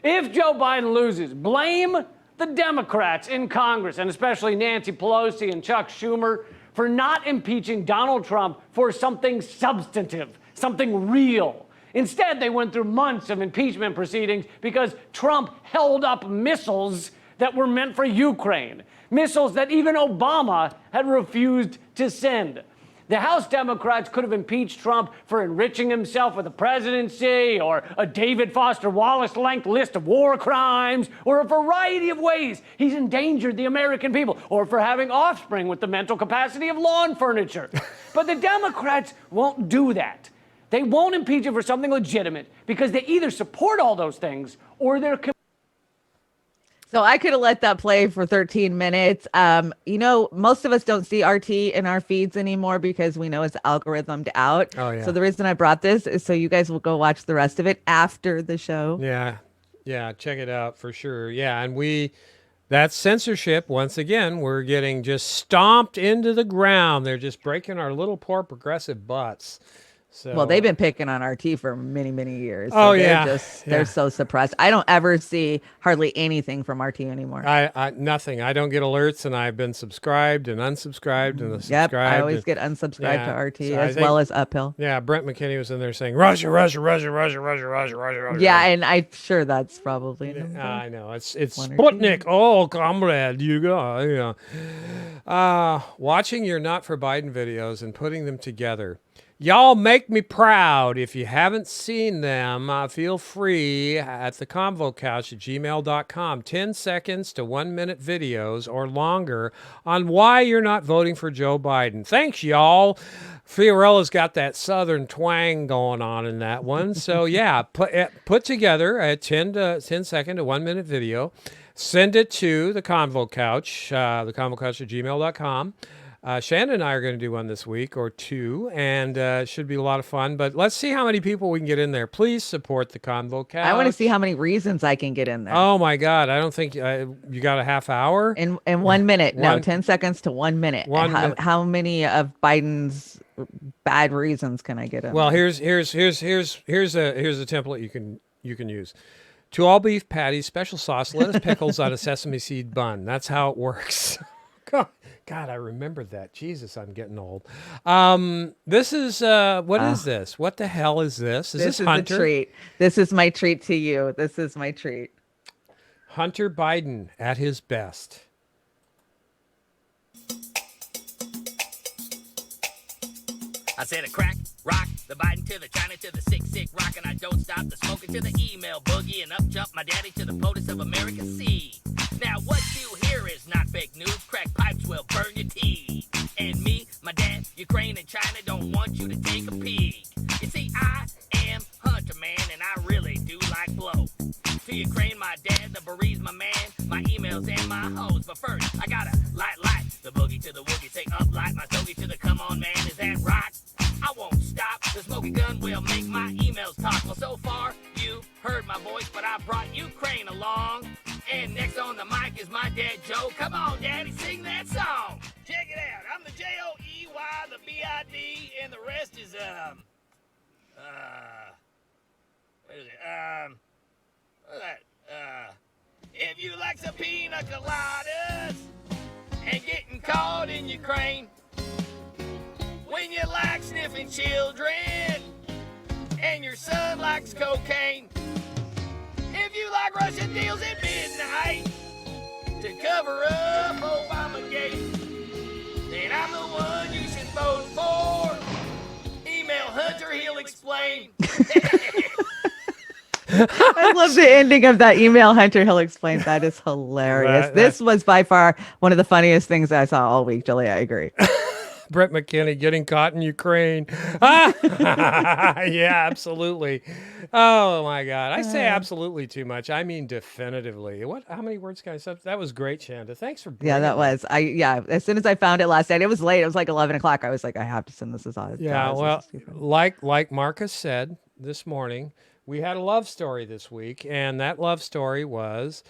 if Joe Biden loses, blame the Democrats in Congress, and especially Nancy Pelosi and Chuck Schumer, for not impeaching Donald Trump for something substantive, something real. Instead, they went through months of impeachment proceedings because Trump held up missiles that were meant for Ukraine, missiles that even Obama had refused to send. The House Democrats could have impeached Trump for enriching himself with the presidency, or a David Foster Wallace-length list of war crimes, or a variety of ways he's endangered the American people, or for having offspring with the mental capacity of lawn furniture. But the Democrats won't do that. They won't impeach him for something legitimate because they either support all those things or they're... So I could have let that play for 13 minutes. Most of us don't see RT in our feeds anymore because we know it's algorithmed out. Oh, yeah. So the reason I brought this is so you guys will go watch the rest of it after the show. Yeah, check it out for sure. Yeah, and that's censorship. Once again, we're getting just stomped into the ground. They're just breaking our little poor progressive butts. So, well, they've been picking on RT for many, many years. So they're so suppressed. I don't ever see hardly anything from RT anymore. Nothing. I don't get alerts, and I've been subscribed and unsubscribed and unsubscribed. Yep, I always get unsubscribed to RT so well as Uphill. Yeah, Brent McKinney was in there saying Russia, Russia, Russia, Russia, Russia, Russia, Russia, Russia. Yeah, and I'm sure that's probably. I know it's Sputnik. Oh, comrade, you go. Watching your Not for Biden videos and putting them together. Y'all make me proud. If you haven't seen them, feel free at the convo couch at gmail.com. 10 seconds to 1 minute videos or longer on why you're not voting for Joe Biden. Thanks, y'all. Fiorella's got that southern twang going on in that one. So, yeah, put together a 10 second to 1 minute video. Send it to the convo couch, theconvocouch at gmail.com. Chanda and I are going to do one this week or two, and it should be a lot of fun. But let's see how many people we can get in there. Please support the Convo Couch. I want to see how many reasons I can get in there. Oh, my God. I don't think you got a half hour? In 1 minute. No, 10 seconds to 1 minute. How many of Biden's bad reasons can I get in? Well, here's a template you can use. To all beef patties, special sauce, lettuce, pickles on a sesame seed bun. That's how it works. God, I remembered that. Jesus, I'm getting old. This is what is this? What the hell is this? Is this Hunter? A treat. This is my treat to you. This is my treat. Hunter Biden at his best. I said a crack, rock, the Biden to the China to the sick rock, and I don't stop the smoking to the email boogie, and up jump my daddy to the POTUS of America C. Now what you hear is not fake news, crack pipes will burn your teeth. And me, my dad, Ukraine and China don't want you to take a peek. You see, I am Hunter, man, and I really do like blow. To Ukraine, my dad, the Beree's my man, my emails and my hoes. But first, I gotta light, the boogie to the woogie, say up, light my stogie to the come on, man, is that right? I won't stop, the smoking gun will make my emails talk. Well, so far, you heard my voice, but I brought Ukraine along. And next on the mic is my dad, Joe. Come on, Daddy, sing that song. Check it out, I'm the J-O-E-Y, the B-I-D, and the rest is, what is it, if you like some pina coladas and getting caught in Ukraine, when you like sniffing children and your son likes cocaine, if you like Russian deals at midnight to cover up Obamagate, then I'm the one you should vote for. Email Hunter, he'll explain. I love the ending of that email. Hunter Hill explains that is hilarious. This was by far one of the funniest things I saw all week, Julie. I agree. Brett McKinney getting caught in Ukraine. Yeah, absolutely. Oh my God. I say absolutely too much. I mean definitively. How many words can I say? That was great, Chanda. Thanks for Yeah, that was. As soon as I found it last night, it was late. It was like 11 o'clock. I was like, I have to send this as on. Yeah, well, like Marcus said this morning, we had a love story this week, and that love story was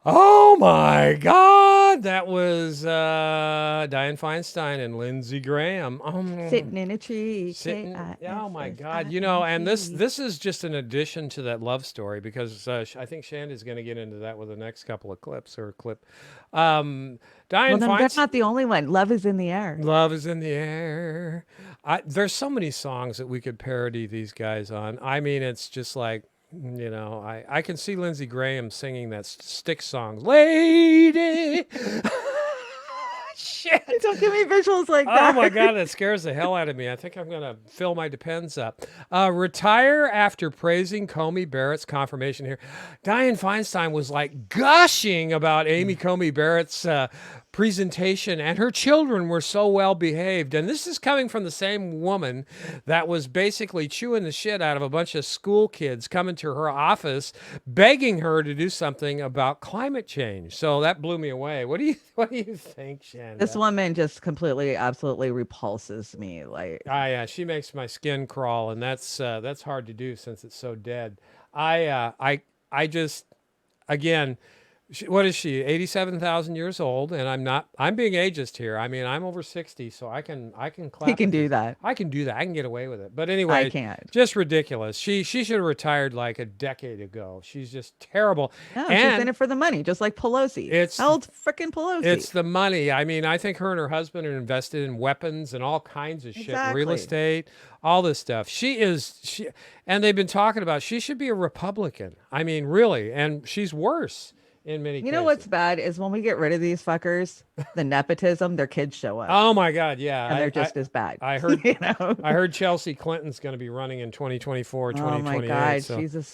oh my God, that was Dianne Feinstein and Lindsey Graham. Sitting in a tree. Oh my God, and this is just an addition to that love story, because I think Shanda's going to get into that with the next couple of clips or a clip. Dianne Feinstein. That's not the only one. Love is in the air. Love is in the air. There's so many songs that we could parody these guys on. I mean, it's just like, I can see Lindsey Graham singing that Styx song, Lady. Shit. Don't give me visuals like that. Oh my God, that scares the hell out of me. I think I'm going to fill my Depends up. Retire after praising Comey Barrett's confirmation here. Dianne Feinstein was like gushing about Amy Comey Barrett's presentation, and her children were so well behaved. And this is coming from the same woman that was basically chewing the shit out of a bunch of school kids coming to her office begging her to do something about climate change. So that blew me away. What do you think, Shannon? This woman just completely, absolutely repulses me. Like, yeah, she makes my skin crawl, and that's hard to do since it's so dead. I just, again, what is she? 87,000 years old, and I'm being ageist here. I mean, I'm over 60, so I can clap. He can do that. I can do that. I can get away with it. But anyway, I can't. Just ridiculous. She should have retired like a decade ago. She's just terrible. No, she's in it for the money, just like Pelosi. Held freaking Pelosi. It's the money. I mean, I think her and her husband are invested in weapons and all kinds of shit, real estate, all this stuff. And they've been talking about she should be a Republican. I mean, really, and she's worse. In many cases. You know what's bad is when we get rid of these fuckers, the nepotism, their kids show up. Oh my God, yeah. And they're just as bad. I heard I heard Chelsea Clinton's going to be running in 2024, 2028. Oh my God, she's a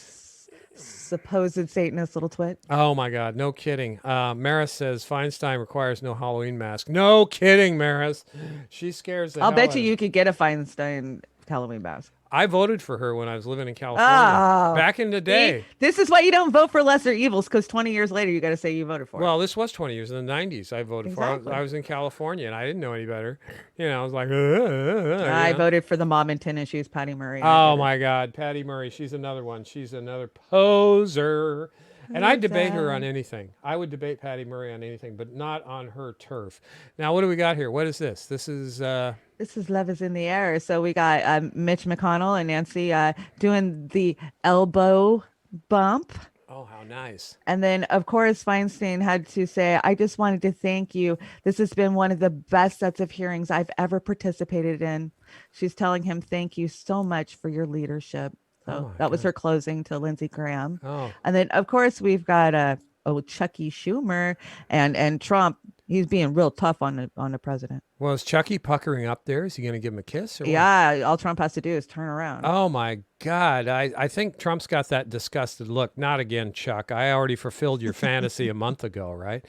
supposed Satanist little twit. Oh my God, no kidding. Maris says Feinstein requires no Halloween mask. No kidding, Maris. She scares the hell I'll bet out you could get a Feinstein Halloween mask. I voted for her when I was living in California back in the day. See? This is why you don't vote for lesser evils, because 20 years later, you got to say you voted for it. Well, this was 20 years. In the 90s, I voted for it. I was in California, and I didn't know any better. I was like, I voted for the mom in tennis shoes, Patty Murray. Oh, my God. Patty Murray. She's another one. She's another poser. And I'd debate her on anything. I would debate Patty Murray on anything, but not on her turf. Now, what do we got here? What is this? This is Love is in the air. So we got Mitch McConnell and Nancy doing the elbow bump. oh, how nice. And then, of course, Feinstein had to say, I just wanted to thank you. This has been one of the best sets of hearings I've ever participated in. She's telling him, thank you so much for your leadership. So that was her closing to Lindsey Graham. Oh. And then, of course, we've got Chucky Schumer and Trump. He's being real tough on the president. Well, is Chucky puckering up there? Is he going to give him a kiss? Or what? Yeah, all Trump has to do is turn around. Oh, my God. I think Trump's got that disgusted look. Not again, Chuck. I already fulfilled your fantasy a month ago, right?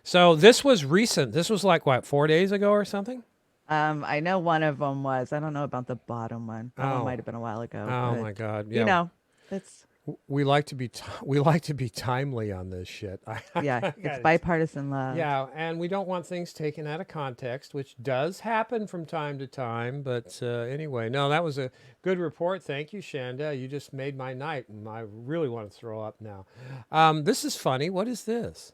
So this was recent. This was like, what, 4 days ago or something? I know one of them was. I don't know about the bottom one. That one Oh. might have been a while ago. Oh, but, my God. Yeah. You know, it's We like to be timely on this shit. yeah, it's bipartisan love. Yeah, and we don't want things taken out of context, which does happen from time to time. But anyway, no, that was a good report. Thank you, Shanda. You just made my night, and I really want to throw up now. This is funny. What is this?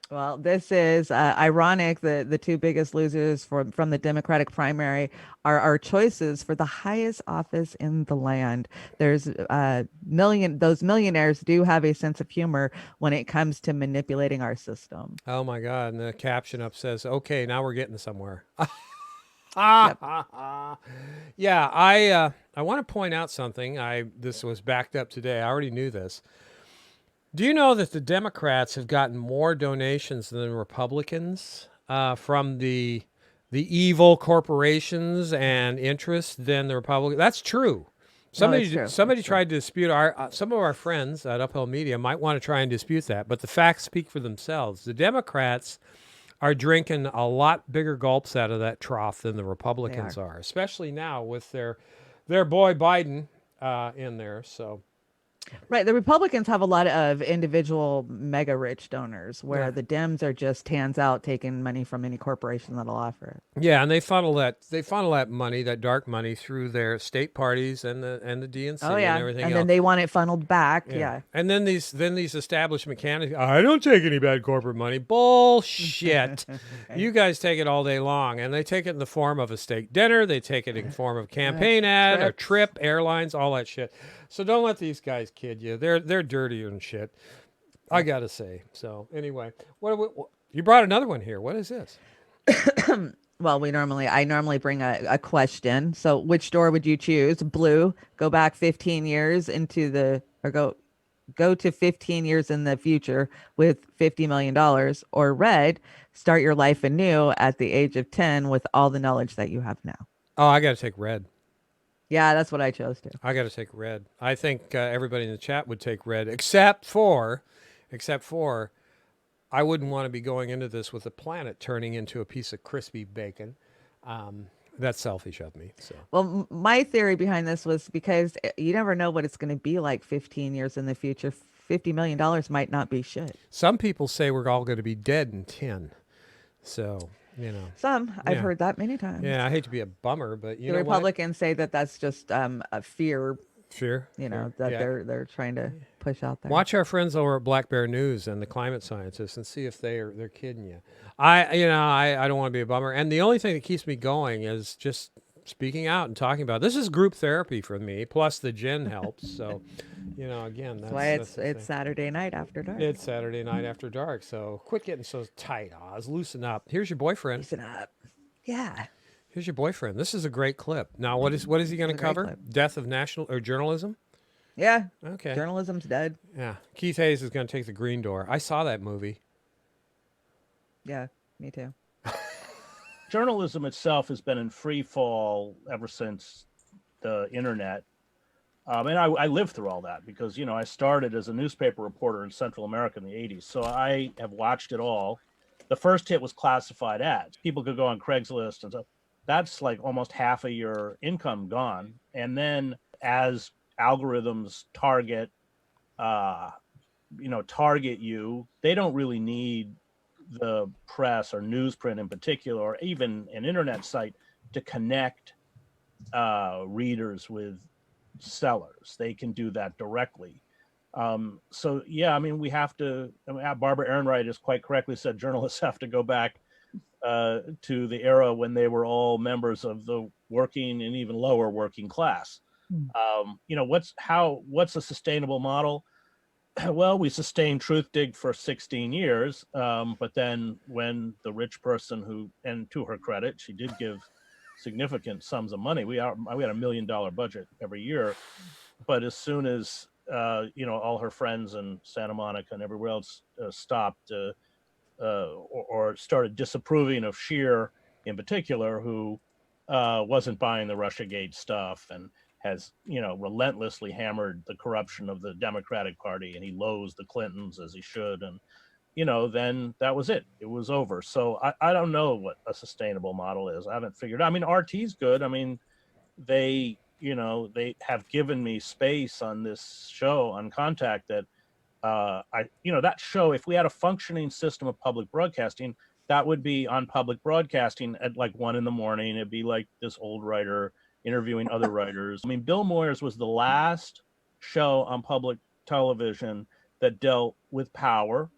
Well, this is ironic. The two biggest losers from the Democratic primary are our choices for the highest office in the land. There's those millionaires do have a sense of humor when it comes to manipulating our system. Oh my God! And the caption up says, "Okay, now we're getting somewhere." Yeah, I want to point out something. This was backed up today. I already knew this. Do you know that the Democrats have gotten more donations than the Republicans from the evil corporations and interests than the Republicans? That's true. Somebody tried to dispute some of our friends at Uphill Media might want to try and dispute that, but the facts speak for themselves. The Democrats are drinking a lot bigger gulps out of that trough than the Republicans are, especially now with their boy Biden in there. So. Right. The Republicans have a lot of individual mega rich donors where the Dems are just hands out taking money from any corporation that'll offer it. Yeah, and they funnel that money, that dark money, through their state parties and the DNC and everything else. And then they want it funneled back. Yeah. And then these establishment candidates, I don't take any bad corporate money. Bullshit. You guys take it all day long, and they take it in the form of a steak dinner. They take it in the form of a campaign ad, a trip, airlines, all that shit. So don't let these guys kid you. They're dirtier than shit. I gotta say. So anyway, what you brought another one here. What is this? Well, I normally bring a question. So which door would you choose? Blue, go back 15 years go to 15 years in the future with $50 million, or red, start your life anew at the age of 10 with all the knowledge that you have now. Oh, I gotta take red. Yeah, that's what I chose to. I got to take red. I think everybody in the chat would take red, except for, I wouldn't want to be going into this with the planet turning into a piece of crispy bacon. That's selfish of me. So. Well, my theory behind this was because you never know what it's going to be like 15 years in the future. $50 million might not be shit. Some people say we're all going to be dead in 10. So... I've heard that many times. Yeah, I hate to be a bummer, but the Republicans say that that's just a fear. Fear. That they're trying to push out there. Watch our friends over at Black Bear News and the climate scientists and see if they're kidding you. I don't want to be a bummer, and the only thing that keeps me going is just speaking out and talking about it. This is group therapy for me. Plus the gin helps. So. Again, that's why it's Saturday night after dark. It's Saturday night after dark. So quit getting so tight, Oz. Loosen up. Here's your boyfriend. Loosen up. Yeah. Here's your boyfriend. This is a great clip. Now, what is he going to cover? Death of national or journalism? Yeah. Okay. Journalism's dead. Yeah. Keith Hayes is going to take the green door. I saw that movie. Yeah, me too. Journalism itself has been in free fall ever since the internet. And I lived through all that because, I started as a newspaper reporter in Central America in the 80s. So I have watched it all. The first hit was classified ads. People could go on Craigslist and stuff. That's like almost half of your income gone. And then as algorithms target you, they don't really need the press or newsprint in particular, or even an internet site to connect readers with sellers. They can do that directly. So yeah, I mean, we have to. I mean, Barbara Ehrenreich has quite correctly said journalists have to go back to the era when they were all members of the working and even lower working class. You know, what's a sustainable model? Well, we sustained Truth Dig for 16 years, but then when the rich person who, and to her credit, she did give significant sums of money. We had $1 million budget every year, but as soon as you know, all her friends in Santa Monica and everywhere else stopped or started disapproving of Scheer in particular, who wasn't buying the Russiagate stuff and has, you know, relentlessly hammered the corruption of the Democratic Party, and he loathes the Clintons as he should. And, you know, then that was it. It was over. So I don't know what a sustainable model is. I haven't figured out. I mean, RT's good. I mean, they, you know, they have given me space on this show on Contact that you know, that show, if we had a functioning system of public broadcasting, that would be on public broadcasting at like 1 a.m. It'd be like this old writer interviewing other writers. I mean, Bill Moyers was the last show on public television that dealt with power.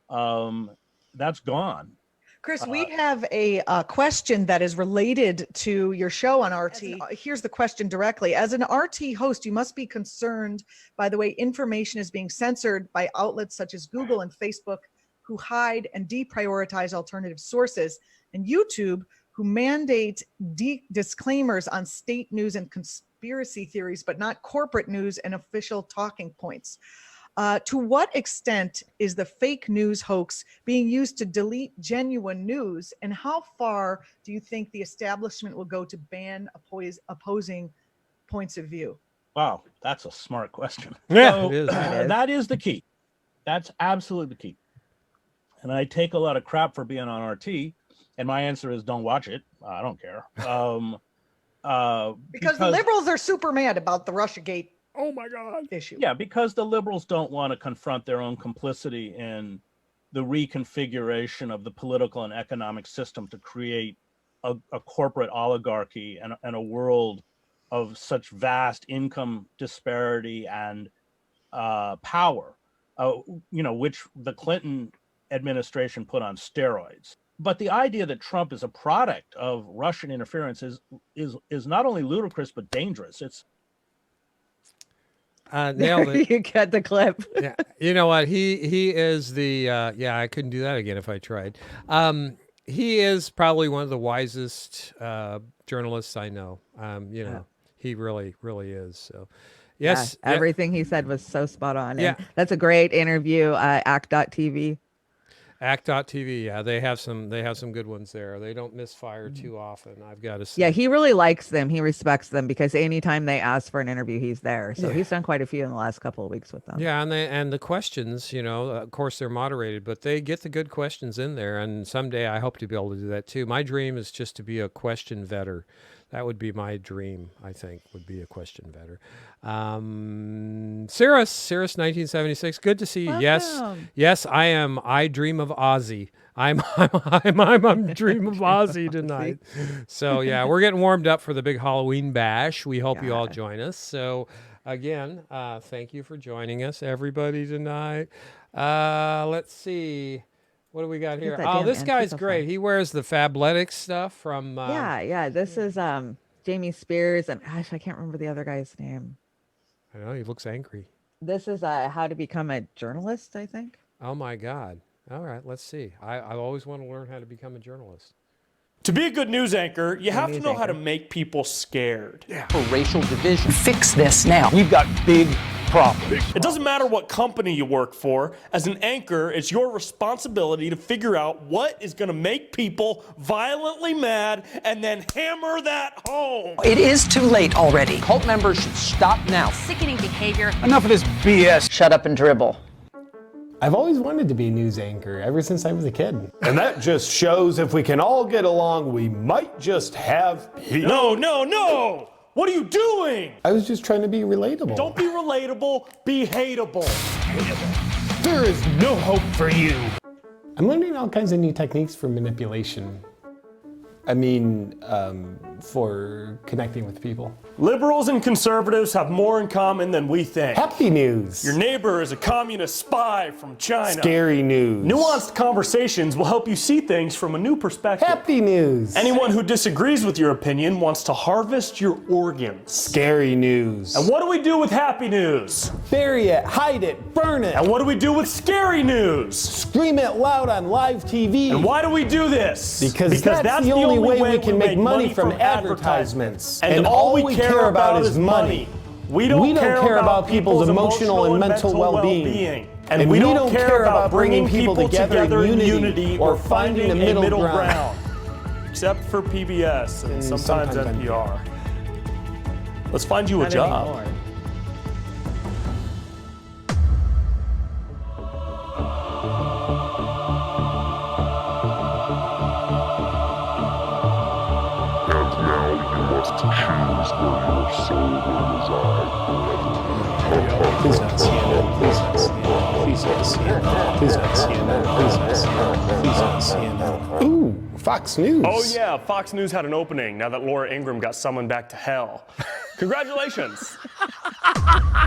That's gone. Chris, we have a question that is related to your show on RT. Here's the question directly. As an RT host, you must be concerned by the way information is being censored by outlets such as Google and Facebook, who hide and deprioritize alternative sources, and YouTube, who mandate disclaimers on state news and conspiracy theories, but not corporate news and official talking points. To what extent is the fake news hoax being used to delete genuine news? And how far do you think the establishment will go to ban opposing points of view? Wow, that's a smart question. Yeah, So, it is. that is the key. That's absolutely the key. And I take a lot of crap for being on RT, and my answer is don't watch it. I don't care. Because the liberals are super mad about the Russiagate issue. Yeah, because the liberals don't want to confront their own complicity in the reconfiguration of the political and economic system to create a corporate oligarchy and a world of such vast income disparity and power, you know, which the Clinton administration put on steroids. But the idea that Trump is a product of Russian interference is not only ludicrous but dangerous. It's nailed it. You got the clip. Yeah, you know what? He is the yeah. I couldn't do that again if I tried. He is probably one of the wisest journalists I know. You know, he really is. So, yes, Yeah, everything he said was so spot on. Yeah. And that's a great interview. Act.tv. Act.tv. Yeah, they have some good ones there. They don't misfire too often, I've got to say. Yeah, he really likes them. He respects them because anytime they ask for an interview, he's there. So he's done quite a few in the last couple of weeks with them. Yeah, and the questions, you know, of course they're moderated, but they get the good questions in there. And someday I hope to be able to do that too. My dream is just to be a question vetter. That would be my dream, I think, would be a question vetter. Cirrus 1976. Good to see you. Welcome. Yes, I am. I dream of Ozzy. I'm dream of Ozzy tonight. So yeah, we're getting warmed up for the big Halloween bash. We hope you all join us. So again, thank you for joining us, everybody, tonight. Let's see. What do we got here? Oh, this guy's great. He wears the Fabletics stuff from... Yeah. This is Jamie Spears. And gosh, I can't remember the other guy's name. I know, he looks angry. This is How to Become a Journalist, I think. Oh, my God. All right, let's see. I always want to learn how to become a journalist. To be a good news anchor, you have to know how to make people scared. For racial division. Fix this now. We've got big problems. It doesn't matter what company you work for. As an anchor, it's your responsibility to figure out what is going to make people violently mad and then hammer that home. It is too late already. Cult members should stop now. Sickening behavior. Enough of this BS. Shut up and dribble. I've always wanted to be a news anchor ever since I was a kid. And that just shows if we can all get along, we might just have peace. No! What are you doing? I was just trying to be relatable. Don't be relatable, be hateable. There is no hope for you. I'm learning all kinds of new techniques for manipulation. I mean, for connecting with people. Liberals and conservatives have more in common than we think. Happy news. Your neighbor is a communist spy from China. Scary news. Nuanced conversations will help you see things from a new perspective. Happy news. Anyone who disagrees with your opinion wants to harvest your organs. Scary news. And what do we do with happy news? Bury it, hide it, burn it. And what do we do with scary news? Scream it loud on live TV. And why do we do this? Because that's the only way we can make money from advertisements. And all we care about is money. We don't care about people's emotional and mental well-being. And we don't care about bringing people together in unity or finding a middle ground. Except for PBS and sometimes NPR. Let's find you a job. Anymore. Please not CNN. Please not CNN. Please not CNN. Please not CNN. Please not CNN. Please not CNN. Ooh, Fox News. Oh yeah, Fox News had an opening now that Laura Ingraham got summoned back to hell. Congratulations. I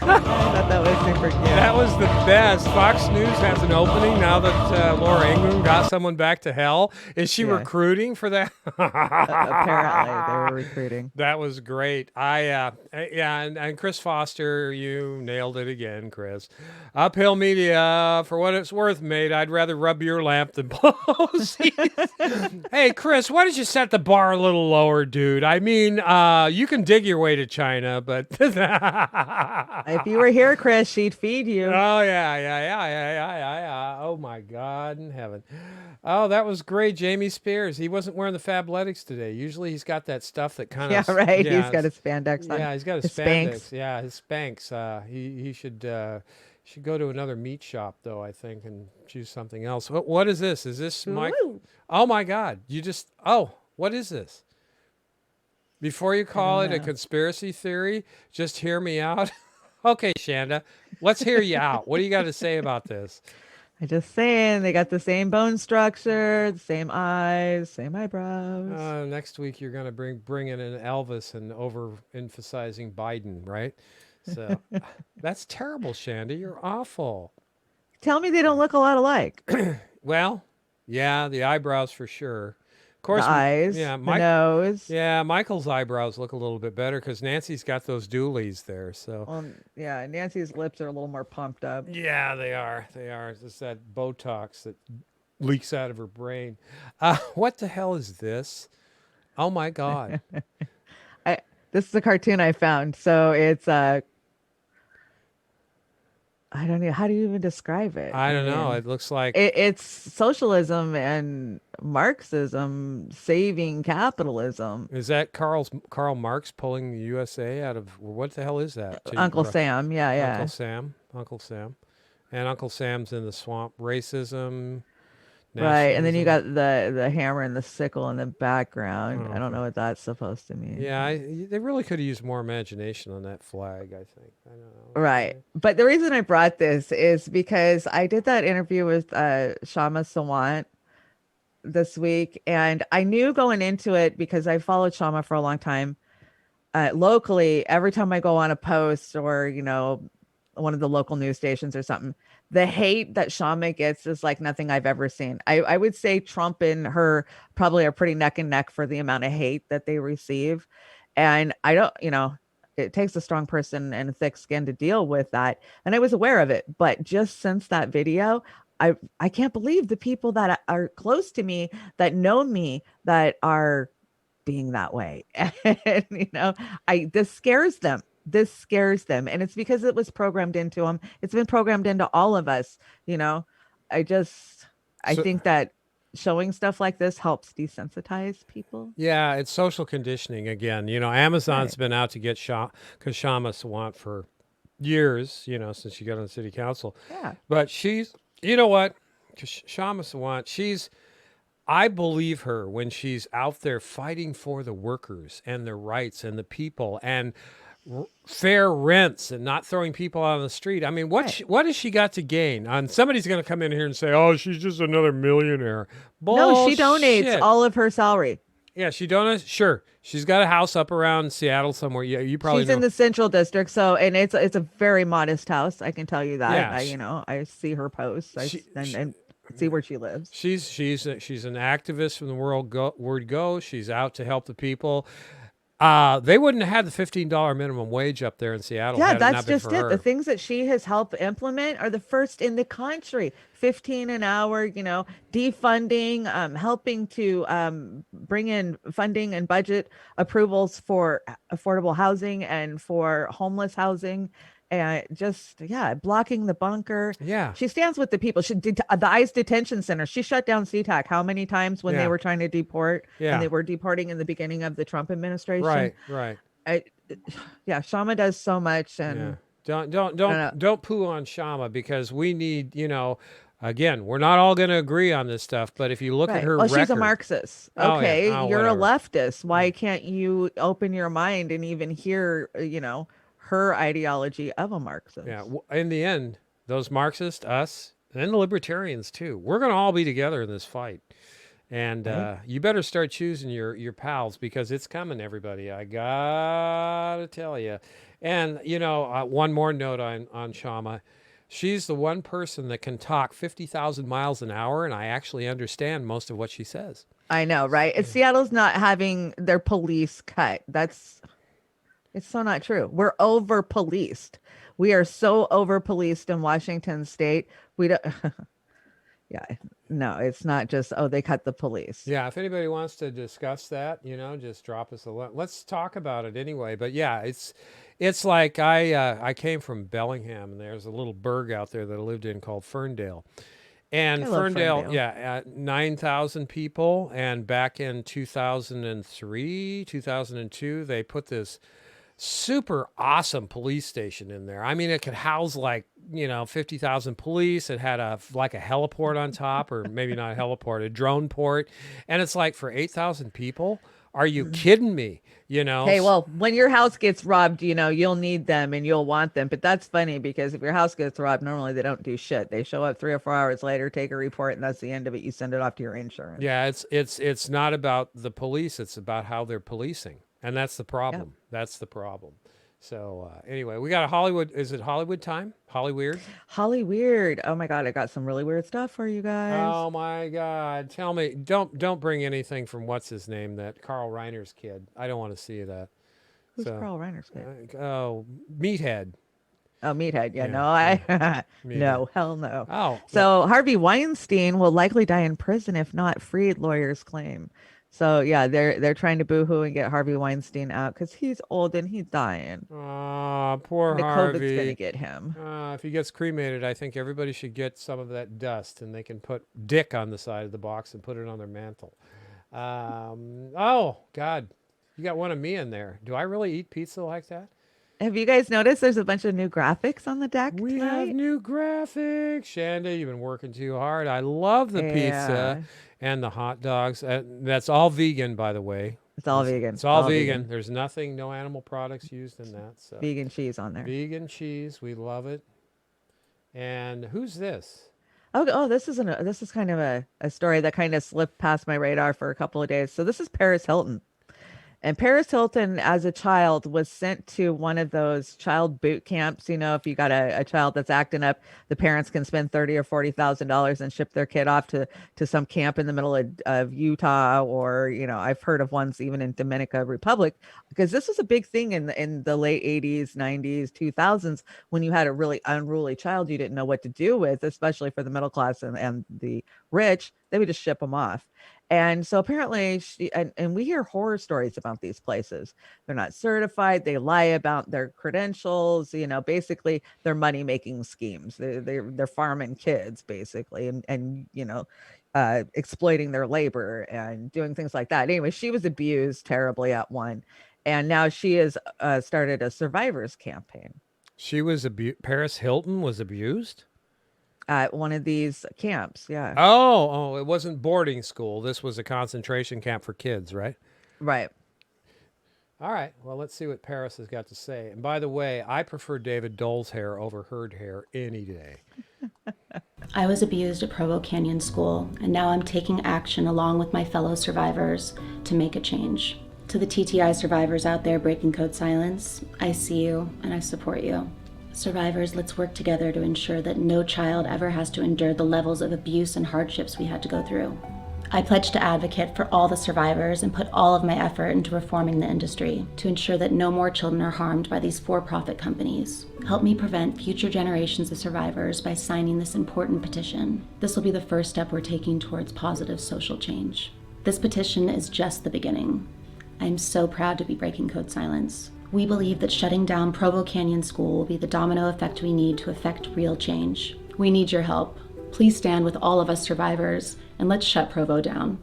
thought that was super cute. That was the best. Fox News has an opening now that Laura Ingraham got someone back to hell. Is she recruiting for that? Apparently, they were recruiting. That was great. And Chris Foster, you nailed it again, Chris. Uphill Media, for what it's worth, mate, I'd rather rub your lamp than blow. Hey, Chris, why don't you set the bar a little lower, dude? I mean, you can dig your way to China, but if you were here, Chris, she'd feed you. Oh yeah. Oh my God in heaven. Oh, that was great, Jamie Spears. He wasn't wearing the Fabletics today. Usually he's got that stuff that kind of right. He's got his spandex on. Yeah, he's got his spandex. Spanx. Yeah, his Spanx. He should go to another meat shop though, I think, and choose something else. What is this? Is this Mike? Oh my God! What is this? Before you call it a conspiracy theory, just hear me out. Okay, Chanda, let's hear you out. What do you got to say about this? I'm just saying, they got the same bone structure, the same eyes, same eyebrows. Next week you're going to bring in an Elvis and overemphasizing Biden, right? So that's terrible, Chanda. You're awful. Tell me they don't look a lot alike. Well, yeah, the eyebrows for sure. Of course, the eyes, the nose. Yeah, Michael's eyebrows look a little bit better because Nancy's got those doolies there. So, yeah, Nancy's lips are a little more pumped up. Yeah, they are. They are. It's just that Botox that leaks out of her brain. What the hell is this? Oh my God! This is a cartoon I found. So it's I don't know. How do you even describe it? I don't know. It looks like it's socialism and Marxism saving capitalism. Is that Karl Marx pulling the USA out of what the hell is that? Uncle Sam. Yeah. Uncle Sam. And Uncle Sam's in the swamp. Racism. Right, and then you got the hammer and the sickle in the background. I don't know what that's supposed to mean. Yeah, they really could have used more imagination on that flag, I think. I don't know. Right, but the reason I brought this is because I did that interview with Shama Sawant this week, and I knew going into it because I followed Shama for a long time. Locally, every time I go on a post or one of the local news stations or something, the hate that Shama gets is like nothing I've ever seen. I would say Trump and her probably are pretty neck and neck for the amount of hate that they receive. And I don't, it takes a strong person and thick skin to deal with that. And I was aware of it. But just since that video, I can't believe the people that are close to me, that know me, that are being that way. And, this scares them. This scares them. And it's because it was programmed into them. It's been programmed into all of us. I think that showing stuff like this helps desensitize people. Yeah, it's social conditioning again. Amazon's been out to get Shama Sawant for years, since she got on the city council. Yeah. But she's, Shama Sawant, I believe her when she's out there fighting for the workers and their rights and the people and fair rents and not throwing people out on the street. I mean, what has she got to gain? Somebody's going to come in here and say, "Oh, she's just another millionaire." No, she donates Bullshit. all of her salary. Yeah, she donates. Sure, she's got a house up around Seattle somewhere. Yeah, you probably She's know. in the Central District, so and it's a very modest house. I can tell you that. Yeah, I see her posts. And see where she lives. She's an activist from the word go. She's out to help the people. They wouldn't have had the $15 minimum wage up there in Seattle. Yeah, had it that's not been just for it. her. The things that she has helped implement are the first in the country. 15 an hour, defunding, helping to bring in funding and budget approvals for affordable housing and for homeless housing. And blocking the bunker. Yeah. She stands with the people. She did the ICE detention center. She shut down SeaTac how many times when they were trying to deport? Yeah. And they were deporting in the beginning of the Trump administration. Right. Shama does so much, and don't poo on Shama, because we need, again, we're not all going to agree on this stuff, but if you look at her record, she's a Marxist. Oh, Okay, yeah. Oh, you're whatever. a leftist. Why can't you open your mind and even hear, her ideology of a Marxist? Yeah. In the end, those Marxists, us, and the libertarians too, we're going to all be together in this fight. And you better start choosing your pals, because it's coming, everybody. I gotta tell you. And one more note on Shama. She's the one person that can talk 50,000 miles an hour, and I actually understand most of what she says. I know, right? And Seattle's not having their police cut. It's so not true. We're over policed. We are so over policed in Washington State. We don't. Yeah, no, it's not just, they cut the police. Yeah, if anybody wants to discuss that, just drop us a line. Let's talk about it anyway. But yeah, it's like I came from Bellingham, and there's a little burg out there that I lived in called Ferndale. And Ferndale, 9,000 people. And back in 2003, 2002, they put this super awesome police station in there. I mean, it could house 50,000 police. It had a heliport on top, or maybe not a heliport, a drone port. And it's like, for 8,000 people, are you kidding me? Hey, well, when your house gets robbed, you'll need them and you'll want them. But that's funny, because if your house gets robbed, normally they don't do shit. They show up 3 or 4 hours later, take a report, and that's the end of it. You send it off to your insurance. Yeah, it's not about the police. It's about how they're policing. And that's the problem. Yeah. That's the problem. So anyway, we got a Hollywood. Is it Hollywood time? Hollyweird? Hollyweird. Oh my God, I got some really weird stuff for you guys. Oh my God. Tell me, don't bring anything from what's his name, that Carl Reiner's kid. I don't want to see that. Who's Carl Reiner's kid? Meathead. Oh, Meathead. Yeah, no, Meathead. No, hell no. Oh. So Harvey Weinstein will likely die in prison if not freed, lawyers claim. So yeah, they're trying to boohoo and get Harvey Weinstein out, because he's old and he's dying. Oh, poor the Harvey. COVID's gonna get him. If he gets cremated, I think everybody should get some of that dust, and they can put Dick on the side of the box and put it on their mantle. Oh God, you got one of me in there. Do I really eat pizza like that? Have you guys noticed there's a bunch of new graphics on the deck We have new graphics. Shanda, you've been working too hard. I love the pizza and the hot dogs. That's all vegan, by the way. It's all vegan. It's all vegan. There's no animal products used in that. So. Vegan cheese on there. Vegan cheese. We love it. And who's this? Oh, this is kind of a story that kind of slipped past my radar for a couple of days. So this is Paris Hilton. And Paris Hilton, as a child, was sent to one of those child boot camps. If you got a child that's acting up, the parents can spend $30,000 or $40,000 and ship their kid off to some camp in the middle of Utah, or I've heard of ones even in Dominican Republic, because this was a big thing in the late 80s, 90s, 2000s, when you had a really unruly child you didn't know what to do with, especially for the middle class and the rich. They would just ship them off. And so apparently and we hear horror stories about these places. They're not certified. They lie about their credentials. Basically they're money-making schemes. They're farming kids basically, and exploiting their labor and doing things like that. Anyway, she was abused terribly at one. And now she has started a survivors campaign. She was Paris Hilton was abused? At one of these camps, yeah. Oh, it wasn't boarding school. This was a concentration camp for kids, right? Right. All right. Well, let's see what Paris has got to say. And by the way, I prefer David Dole's hair over her hair any day. I was abused at Provo Canyon School, and now I'm taking action along with my fellow survivors to make a change. To the TTI survivors out there breaking code silence, I see you and I support you. Survivors, let's work together to ensure that no child ever has to endure the levels of abuse and hardships we had to go through. I pledge to advocate for all the survivors and put all of my effort into reforming the industry to ensure that no more children are harmed by these for-profit companies. Help me prevent future generations of survivors by signing this important petition. This will be the first step we're taking towards positive social change. This petition is just the beginning. I'm so proud to be breaking code silence. We believe that shutting down Provo Canyon School will be the domino effect we need to effect real change. We need your help. Please stand with all of us survivors, and let's shut Provo down.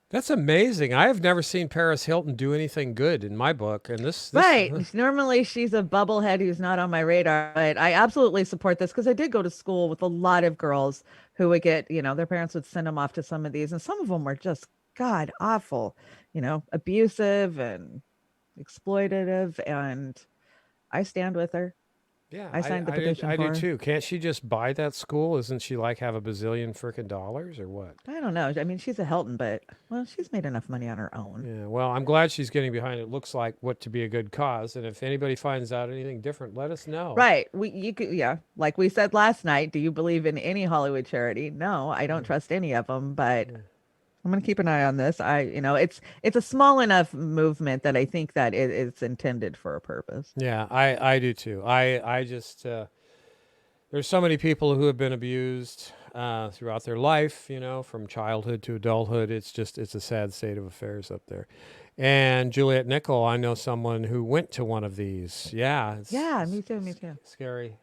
That's amazing. I have never seen Paris Hilton do anything good in my book. And this Right. Normally she's a bubblehead who's not on my radar, but I absolutely support this because I did go to school with a lot of girls who would get, their parents would send them off to some of these, and some of them were just god awful, abusive and exploitative, and I stand with her. Yeah, I signed the petition I for do her. too. Can't she just buy that school? Isn't she have a bazillion frickin' dollars or what? I don't know. I mean, she's a Hilton, but she's made enough money on her own. Yeah, well, I'm glad she's getting behind it. Looks like what to be a good cause. And if anybody finds out anything different, let us know. Right. You could, like we said last night, do you believe in any Hollywood charity? No, I don't trust any of them, but I'm going to keep an eye on this. It's a small enough movement that I think that it's intended for a purpose. Yeah, I do too. I just, there's so many people who have been abused throughout their life, from childhood to adulthood. It's a sad state of affairs up there. And Juliet Nickel, I know someone who went to one of these. Yeah. Me too. Scary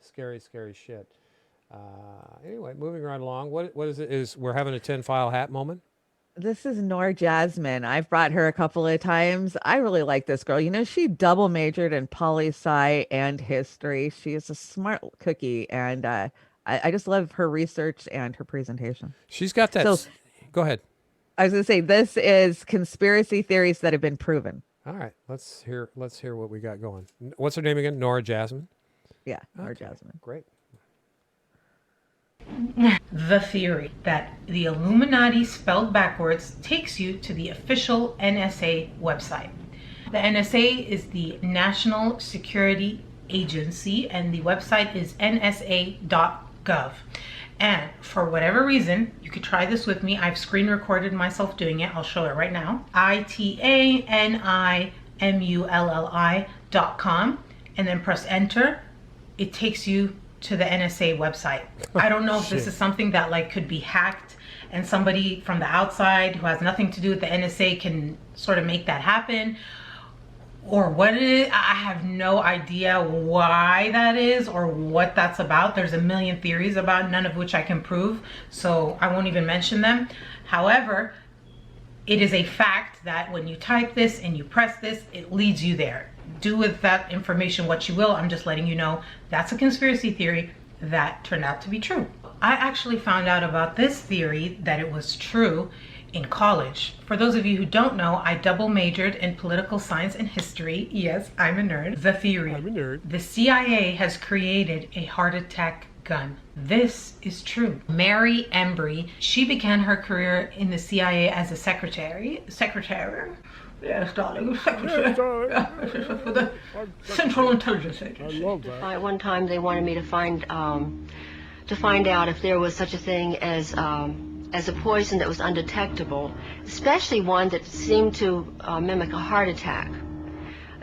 shit. Anyway, moving right along. What is it? We're having a 10-file hat moment? This is Nora Jasmine. I've brought her a couple of times. I really like this girl. She double majored in poli-sci and history. She is a smart cookie, and I just love her research and her presentation. She's got that. So, go ahead. I was going to say, this is conspiracy theories that have been proven. All right, let's hear what we got going. What's her name again? Nora Jasmine? Yeah, Nora Jasmine. Great. The theory that the Illuminati spelled backwards takes you to the official NSA website. The NSA is the National Security Agency, and the website is nsa.gov. And for whatever reason, you could try this with me. I've screen recorded myself doing it. I'll show it right now. itanimulli.com, and then press enter. It takes you to the NSA website. I don't know if this is something that could be hacked and somebody from the outside who has nothing to do with the NSA can sort of make that happen, or what it is. I have no idea why that is or what that's about. There's a million theories about, none of which I can prove, so I won't even mention them. However, it is a fact that when you type this and you press this, it leads you there. Do with that information what you will. I'm just letting you know that's a conspiracy theory that turned out to be true. I actually found out about this theory that it was true in college. For those of you who don't know, I double majored in political science and history. Yes, I'm a nerd. The theory. I'm a nerd. The CIA has created a heart attack gun. This is true. Mary Embry, she began her career in the CIA as a secretary. Yes, darling, secretary. For the Central Intelligence Agency. I love that. At one time, they wanted me to find out if there was such a thing as a poison that was undetectable, especially one that seemed to mimic a heart attack,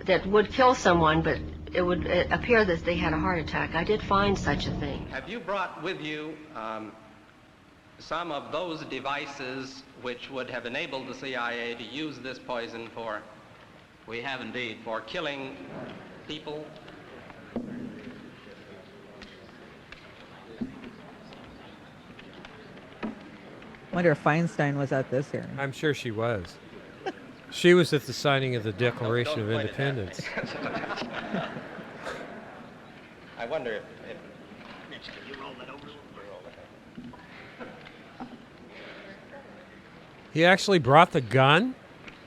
that would kill someone, but it would appear that they had a heart attack. I did find such a thing. Have you brought with you some of those devices which would have enabled the CIA to use this poison for, we have indeed, for killing people? Wonder if Feinstein was at this hearing. I'm sure she was. She was at the signing of the Declaration of Independence. I wonder if He actually brought the gun?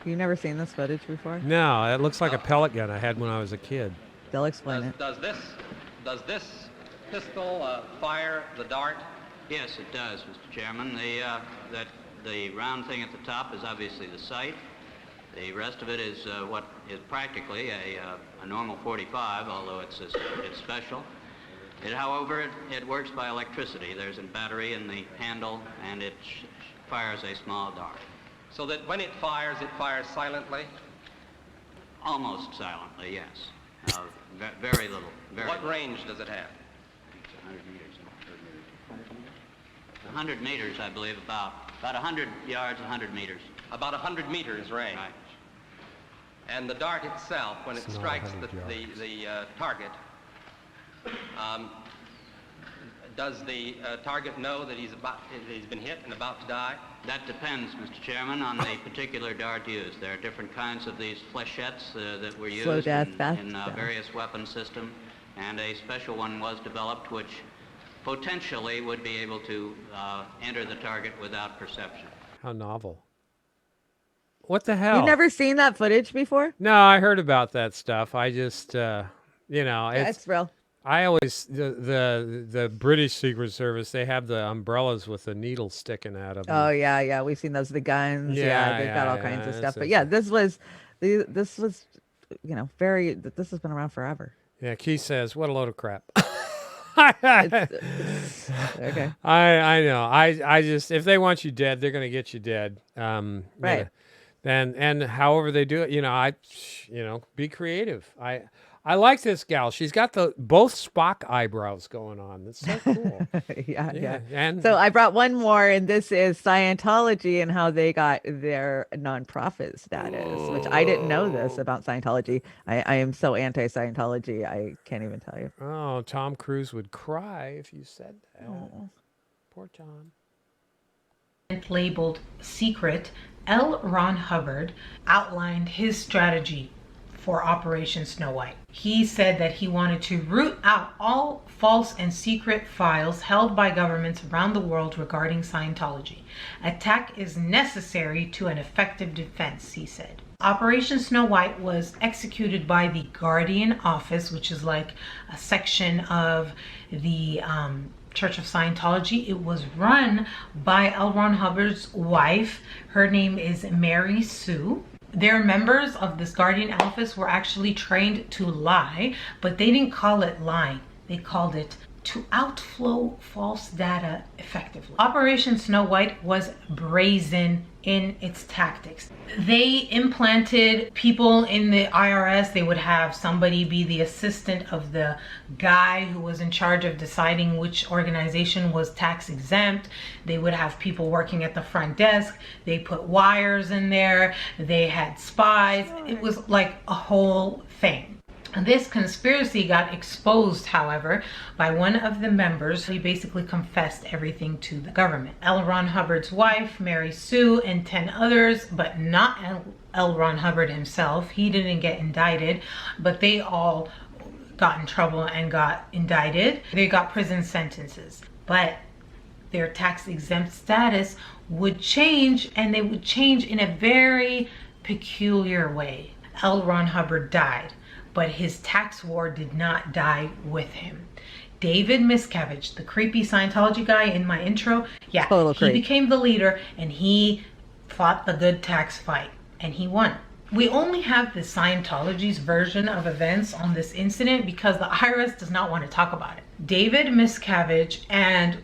You've never seen this footage before? No, it looks like a pellet gun I had when I was a kid. They'll explain it. Does this pistol fire the dart? Yes, it does, Mr. Chairman. The round thing at the top is obviously the sight. The rest of it is what is practically a normal 45, although it's special. However, it works by electricity. There's a battery in the handle, and it fires a small dart. So that when it fires silently? Almost silently, yes. Very little. What range does it have? 100 meters, I believe, about 100 yards, 100 meters. About 100 meters range. Right. And the dart itself, when it strikes the target, does the target know that he's been hit and about to die? That depends, Mr. Chairman, on the particular dart used. There are different kinds of these flechettes that were used Slow death, fast in death. various weapon systems, and a special one was developed which potentially would be able to enter the target without perception. How novel. What the hell? You've never seen that footage before? No, I heard about that stuff. I just, It's real. I always the British Secret Service, they have the umbrellas with the needles sticking out of them. Oh yeah, we've seen those. The guns, they've got all kinds of stuff. But yeah, this was, this has been around forever. Yeah, Keith says, "What a load of crap." Okay. I know. I just, if they want you dead, they're going to get you dead. Right. And however they do it, be creative. I like this gal. She's got both Spock eyebrows going on. That's so cool. yeah. And So I brought one more, and this is Scientology and how they got their nonprofit status, which I didn't know this about Scientology. I am so anti-Scientology, I can't even tell you. Oh, Tom Cruise would cry if you said that. Oh. Poor Tom. Labeled Secret, L. Ron Hubbard outlined his strategy for Operation Snow White. He said that he wanted to root out all false and secret files held by governments around the world regarding Scientology. Attack is necessary to an effective defense, he said. Operation Snow White was executed by the Guardian Office, which is like a section of the Church of Scientology. It was run by L. Ron Hubbard's wife. Her name is Mary Sue. Their members of this Guardian Office were actually trained to lie, but they didn't call it lying. They called it to outflow false data effectively. Operation Snow White was brazen in its tactics. They implanted people in the IRS. They would have somebody be the assistant of the guy who was in charge of deciding which organization was tax exempt. They would have people working at the front desk. They put wires in there. They had spies. It was like a whole thing. This conspiracy got exposed, however, by one of the members. He basically confessed everything to the government. L. Ron Hubbard's wife, Mary Sue, and 10 others, but not L. Ron Hubbard himself. He didn't get indicted, but they all got in trouble and got indicted. They got prison sentences, but their tax-exempt status would change, and they would change in a very peculiar way. L. Ron Hubbard died, but his tax war did not die with him. David Miscavige, the creepy Scientology guy in my intro, he became the leader, and he fought the good tax fight, and he won. We only have the Scientology's version of events on this incident because the IRS does not want to talk about it. David Miscavige and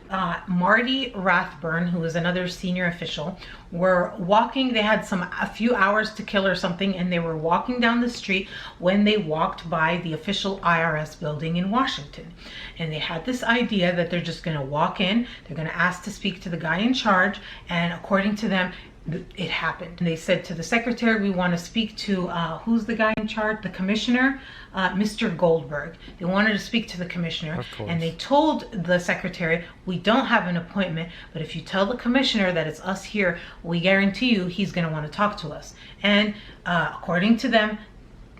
Marty Rathburn, who is another senior official, were walking. They had a few hours to kill or something, and they were walking down the street when they walked by the official IRS building in Washington. And they had this idea that they're just going to walk in, they're going to ask to speak to the guy in charge, and according to them, it happened. And they said to the secretary, we want to speak to, who's the guy in charge? The commissioner, Mr. Goldberg. They wanted to speak to the commissioner, and they told the secretary, we don't have an appointment, but if you tell the commissioner that it's us here, we guarantee you he's going to want to talk to us. And according to them,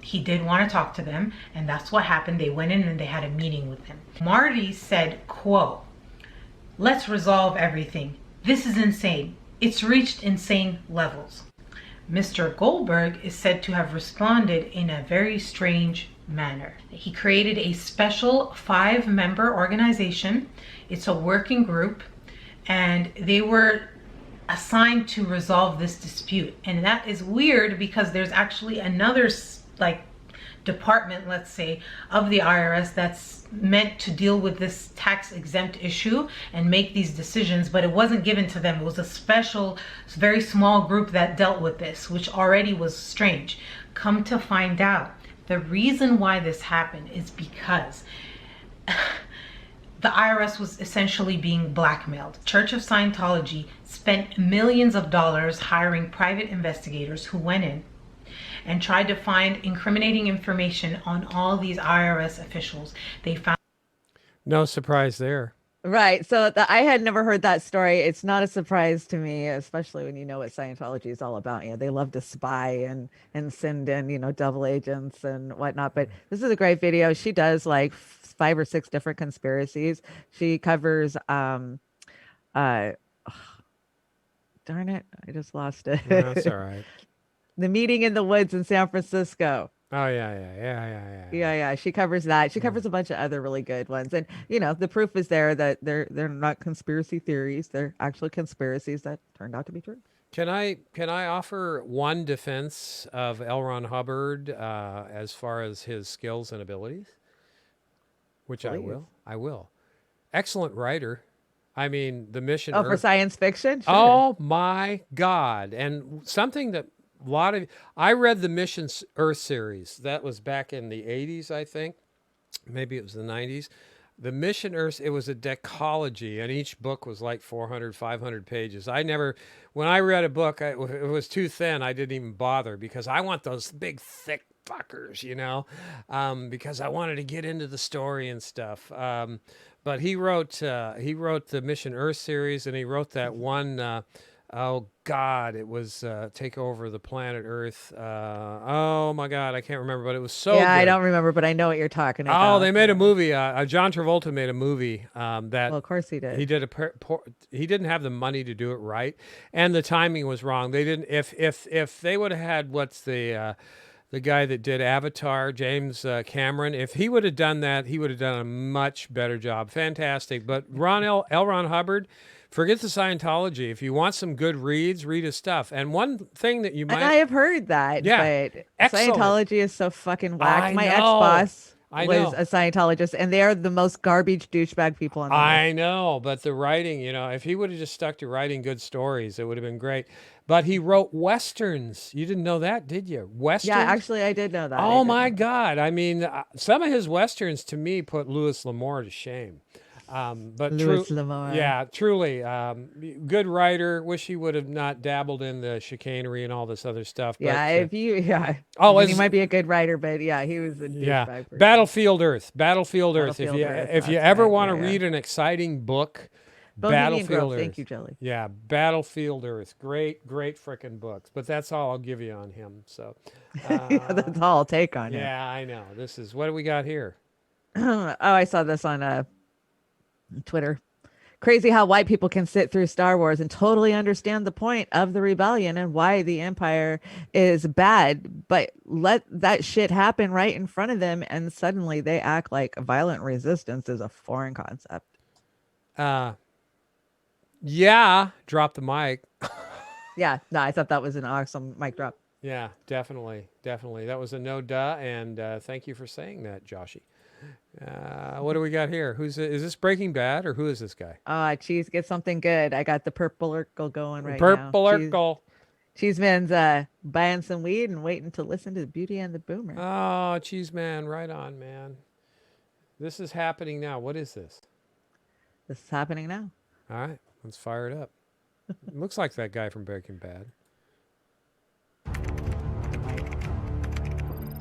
he did want to talk to them, and that's what happened. They went in and they had a meeting with him. Marty said, quote, let's resolve everything. This is insane. It's reached insane levels. Mr. Goldberg is said to have responded in a very strange manner. He created a special 5-member organization. It's a working group, and they were assigned to resolve this dispute. And that is weird because there's actually another department, let's say, of the IRS that's meant to deal with this tax exempt issue and make these decisions, but it wasn't given to them. It was a special, very small group that dealt with this, which already was strange. Come to find out, the reason why this happened is because the IRS was essentially being blackmailed. Church of Scientology spent millions of dollars hiring private investigators who went in and tried to find incriminating information on all these IRS officials. They found No surprise there. Right. So I had never heard that story. It's not a surprise to me, especially when you know what Scientology is all about. You know, they love to spy and send in, double agents and whatnot. But this is a great video. She does like 5 or 6 different conspiracies. She covers darn it, I just lost it. No, that's all right. The meeting in the woods in San Francisco. Oh yeah. Yeah. She covers that. She covers a bunch of other really good ones. And the proof is there that they're not conspiracy theories. They're actually conspiracies that turned out to be true. Can I offer one defense of L. Ron Hubbard as far as his skills and abilities? Which Please. I will. Excellent writer. I mean, the Mission for science fiction? Sure. Oh my God. And something that I read the Mission Earth series. That was back in the 80s, I think. Maybe it was the 90s. The Mission Earth, it was a decology, and each book was like 400, 500 pages. When I read a book, it was too thin. I didn't even bother because I want those big, thick fuckers, because I wanted to get into the story and stuff. But he wrote the Mission Earth series, and he wrote that one. Oh God, it was Take Over the Planet Earth. Oh my God, I can't remember, but it was so good. I don't remember, but I know what you're talking about. Oh, they made a movie. John Travolta made a movie that. Well, of course he did. He did he didn't have the money to do it right, and the timing was wrong. They didn't. If they would have had what's the guy that did Avatar, James Cameron, if he would have done that, he would have done a much better job. Fantastic. But L. Ron Hubbard. Forget the Scientology. If you want some good reads, read his stuff. And one thing that you might... And I have heard that, but Scientology is so fucking whack. My ex-boss was a Scientologist, and they're the most garbage douchebag people on the earth. I know, but the writing, if he would have just stuck to writing good stories, it would have been great. But he wrote Westerns. You didn't know that, did you? Westerns? Yeah, actually, I did know that. Oh, my God. I mean, some of his Westerns, to me, put Louis L'Amour to shame. But Louis L'Amour. Yeah, truly, good writer. Wish he would have not dabbled in the chicanery and all this other stuff. But, he might be a good writer, but he was a douchebag person. Battlefield Earth. If you ever want to read an exciting book, Battlefield Earth. Thank you, Jelly. Yeah, Battlefield Earth. Great frickin' books. But that's all I'll give you on him. So that's all I'll take on him. Yeah, I know. This is what do we got here? I saw this on Twitter. Crazy how white people can sit through Star Wars and totally understand the point of the rebellion and why the Empire is bad, but let that shit happen right in front of them, and suddenly they act like violent resistance is a foreign concept. Drop the mic. Yeah, no, I thought that was an awesome mic drop. Yeah, definitely. That was a no duh, and thank you for saying that, Joshy. What do we got here? Is this Breaking Bad, or who is this guy? Cheese, get something good. I got the purple Urkel going right now. Purple Urkel. Cheeseman's buying some weed and waiting to listen to Beauty and the Boomer. Oh, Cheeseman, right on, man. This is happening now. What is this? This is happening now. All right, let's fire it up. It looks like that guy from Breaking Bad.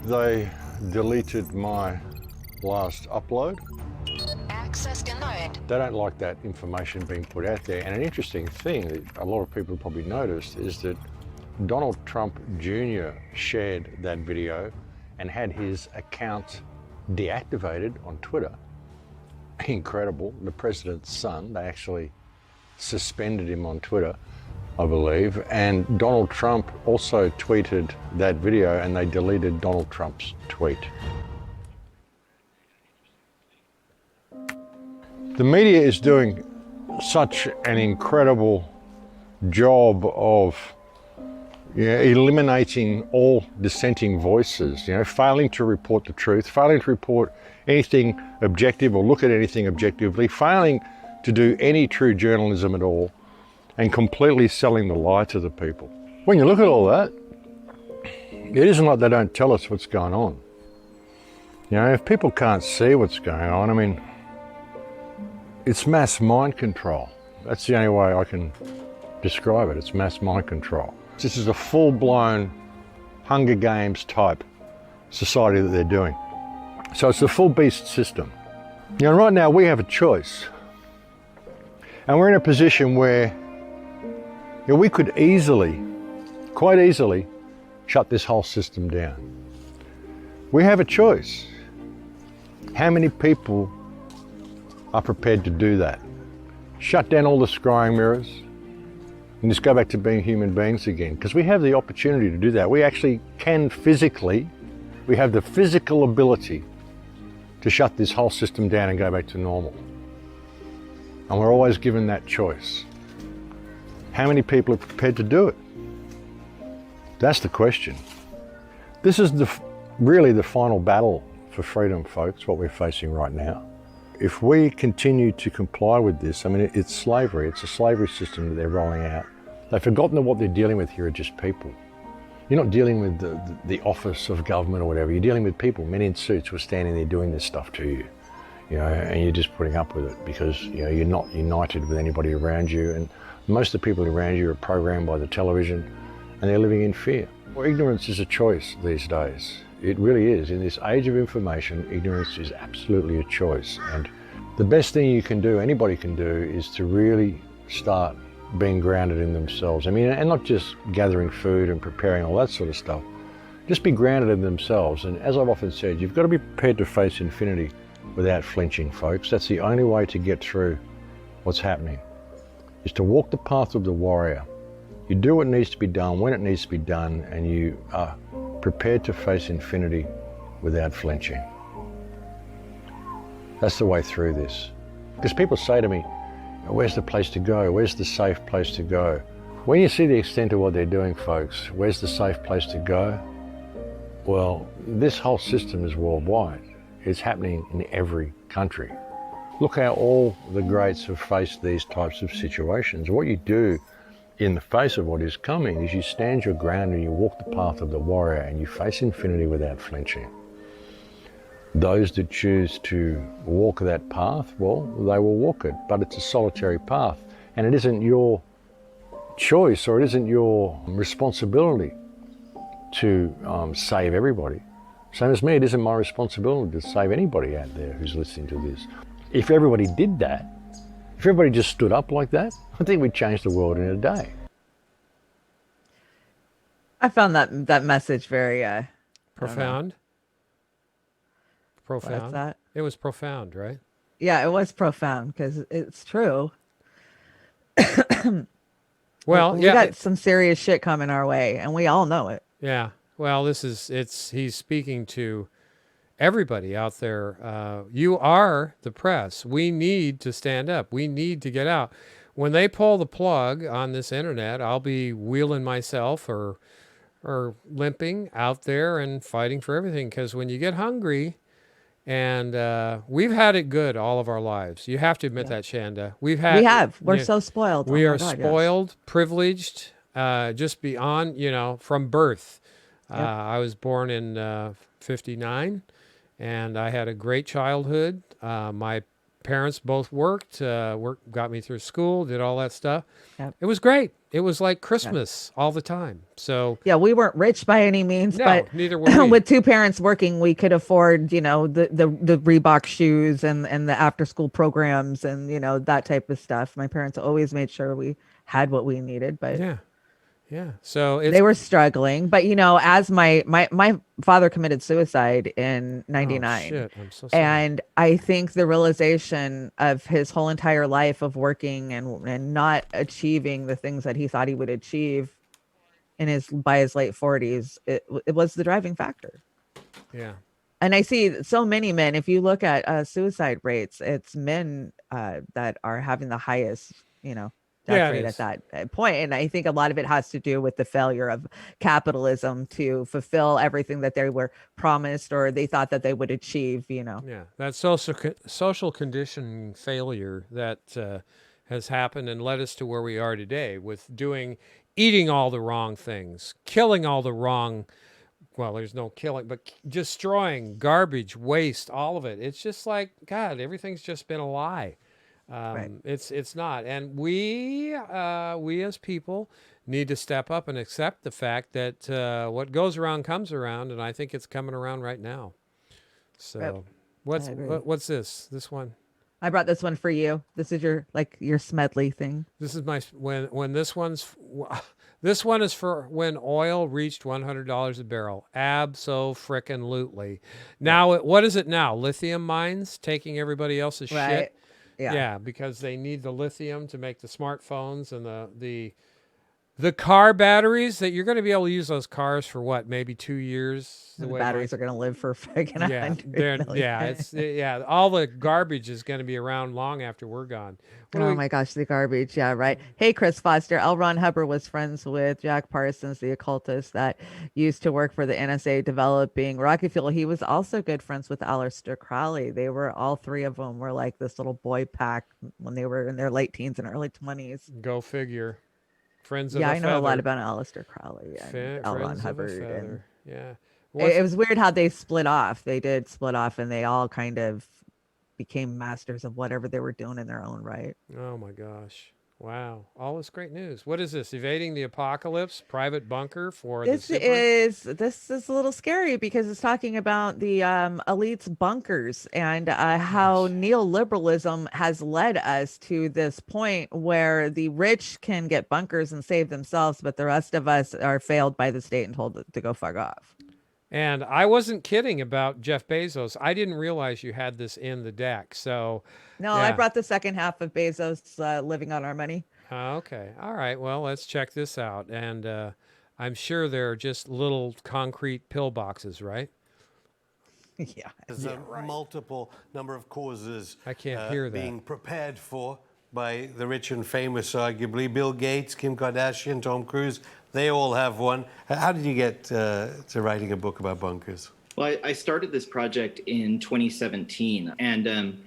They deleted my last upload. Access denied. They don't like that information being put out there. And an interesting thing that a lot of people probably noticed is that Donald Trump Jr. shared that video and had his account deactivated on Twitter. Incredible. The president's son, they actually suspended him on Twitter. I believe, and Donald Trump also tweeted that video and they deleted Donald Trump's tweet. The media is doing such an incredible job of eliminating all dissenting voices, failing to report the truth, failing to report anything objective or look at anything objectively, failing to do any true journalism at all, and completely selling the lie to the people. When you look at all that, it isn't like they don't tell us what's going on. If people can't see what's going on, I mean, it's mass mind control. That's the only way I can describe it. It's mass mind control. This is a full-blown Hunger Games type society that they're doing. So it's a full beast system. Right now we have a choice. And we're in a position where we could quite easily, shut this whole system down. We have a choice. How many people are prepared to do that? Shut down all the scrying mirrors and just go back to being human beings again, because we have the opportunity to do that. We actually can physically, we have the physical ability to shut this whole system down and go back to normal. And we're always given that choice. How many people are prepared to do it? That's the question. This is really the final battle for freedom, folks, what we're facing right now. If we continue to comply with this, I mean, it's slavery. It's a slavery system that they're rolling out. They've forgotten that what they're dealing with here are just people. You're not dealing with the office of government or whatever. You're dealing with people, men in suits who are standing there doing this stuff to you, and you're just putting up with it because, you're not united with anybody around you. And most of the people around you are programmed by the television and they're living in fear. Well, ignorance is a choice these days. It really is. In this age of information, ignorance is absolutely a choice. And the best thing you can do, anybody can do, is to really start being grounded in themselves. I mean, and not just gathering food and preparing all that sort of stuff. Just be grounded in themselves. And as I've often said, you've got to be prepared to face infinity without flinching, folks. That's the only way to get through what's happening, is to walk the path of the warrior. You do what needs to be done when it needs to be done, and you are prepared to face infinity without flinching. That's the way through this. Because people say to me, where's the place to go? Where's the safe place to go? When you see the extent of what they're doing, folks, where's the safe place to go? Well, this whole system is worldwide. It's happening in every country. Look how all the greats have faced these types of situations. What you do in the face of what is coming is you stand your ground and you walk the path of the warrior and you face infinity without flinching. Those that choose to walk that path, well, they will walk it, but it's a solitary path and it isn't your choice or it isn't your responsibility to save everybody. Same as me, it isn't my responsibility to save anybody out there who's listening to this. If everybody did that, if everybody just stood up like that, I think we'd change the world in a day. I found that message very profound. Profound. What's that? It was profound, right? Yeah, it was profound because it's true. Well, we got some serious shit coming our way, and we all know it. Yeah. Well, he's speaking to everybody out there. You are the press. We need to stand up. We need to get out. When they pull the plug on this internet, I'll be wheeling myself or limping out there and fighting for everything. Because when you get hungry, and we've had it good all of our lives. You have to admit that, Chanda. We're so spoiled. We are spoiled, privileged, just beyond, from birth. Yep. I was born in 59, and I had a great childhood. My parents both worked, got me through school, did all that stuff. Yep. It was great. It was like Christmas all the time. So yeah, we weren't rich by any means, but neither were we. With two parents working, we could afford, the Reebok shoes and the after school programs and, that type of stuff. My parents always made sure we had what we needed, but Yeah. So it's, They were struggling, but as my father committed suicide in oh, 99. shit. I'm so sorry. And I think the realization of his whole entire life of working and not achieving the things that he thought he would achieve by his late 40s, it was the driving factor. Yeah. And I see so many men, if you look at suicide rates, it's men that are having the highest, death Yeah, it rate at is. that point. And I think a lot of it has to do with the failure of capitalism to fulfill everything that they were promised or they thought that they would achieve, Yeah, that social conditioning failure that has happened and led us to where we are today with eating all the wrong things, killing all the wrong, well, there's no killing, but destroying, garbage, waste, all of it. It's just like, God, everything's just been a lie. Right. It's not, and we as people need to step up and accept the fact that what goes around comes around, and I think it's coming around right now. So, what's this? This one. I brought this one for you. This is your Smedley thing. This is my when this one is for when oil reached $100 a barrel. Abso-frickin-lutely. Now, what is it now? Lithium mines taking everybody else's Right. shit. Yeah. Yeah, because they need the lithium to make the smartphones and the car batteries that you're going to be able to use those cars for what, maybe 2 years. The batteries are going to live for freaking 100 million. Yeah, all the garbage is going to be around long after we're gone. My gosh, the garbage. Yeah, right. Hey, Chris Foster. L. Ron Hubbard was friends with Jack Parsons, the occultist that used to work for the NSA developing rocket fuel. He was also good friends with Aleister Crowley. They were, all three of them were like this little boy pack when they were in their late teens and early 20s. Go figure. Friends of yeah, a I know feather. a lot about Aleister Crowley and L. Ron Hubbard. And yeah. It was weird how they split off. They did split off and they all kind of became masters of whatever they were doing in their own right. Oh my gosh. Wow. All this great news. What is this? Evading the apocalypse, private bunker for this the is a little scary because it's talking about the elites bunkers and how neoliberalism has led us to this point where the rich can get bunkers and save themselves, but the rest of us are failed by the state and told to go fuck off. And I wasn't kidding about Jeff Bezos. I didn't realize you had this in the deck. So, no, I brought the second half of Bezos living on our money. Okay. All right. Well, let's check this out. And I'm sure they're just little concrete pill boxes, right? Yeah. There's a multiple number of causes I can't hear that. being prepared for by the rich and famous, arguably. Bill Gates, Kim Kardashian, Tom Cruise, they all have one. How did you get to writing a book about bunkers? Well, I started this project in 2017, and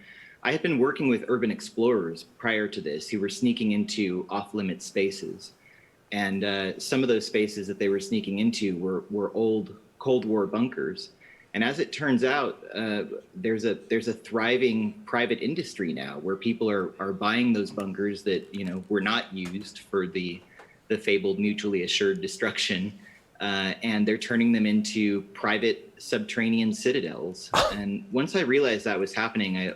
I had been working with urban explorers prior to this who were sneaking into off-limit spaces. And some of those spaces that they were sneaking into were old Cold War bunkers. And as it turns out, there's a thriving private industry now where people are buying those bunkers that were not used for the fabled mutually assured destruction, and they're turning them into private subterranean citadels. And once I realized that was happening,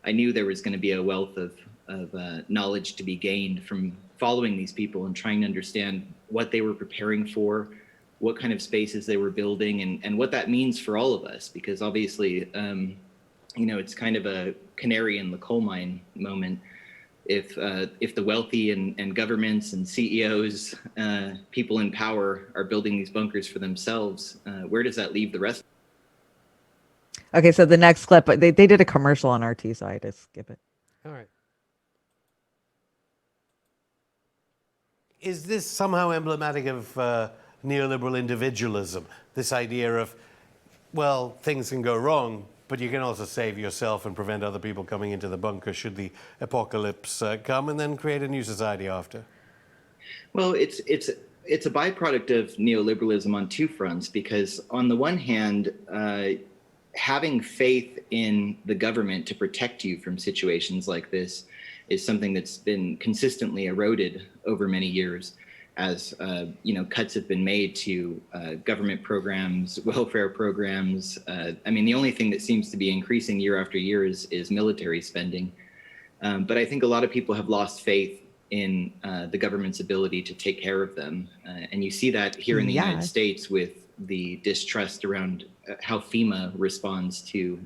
I knew there was going to be a wealth of knowledge to be gained from following these people and trying to understand what they were preparing for, what kind of spaces they were building, and what that means for all of us. Because obviously, it's kind of a canary in the coal mine moment. If the wealthy and governments and CEOs, people in power, are building these bunkers for themselves, where does that leave the rest? Okay, so the next clip, they did a commercial on RT, so I had to skip it. All right. Is this somehow emblematic of neoliberal individualism? This idea of, well, things can go wrong, but you can also save yourself and prevent other people coming into the bunker should the apocalypse come, and then create a new society after? Well, it's a byproduct of neoliberalism on two fronts, because on the one hand, having faith in the government to protect you from situations like this is something that's been consistently eroded over many years as cuts have been made to government programs, welfare programs. The only thing that seems to be increasing year after year is military spending. But I think a lot of people have lost faith in the government's ability to take care of them. And you see that here in the United States with the distrust around how FEMA responds to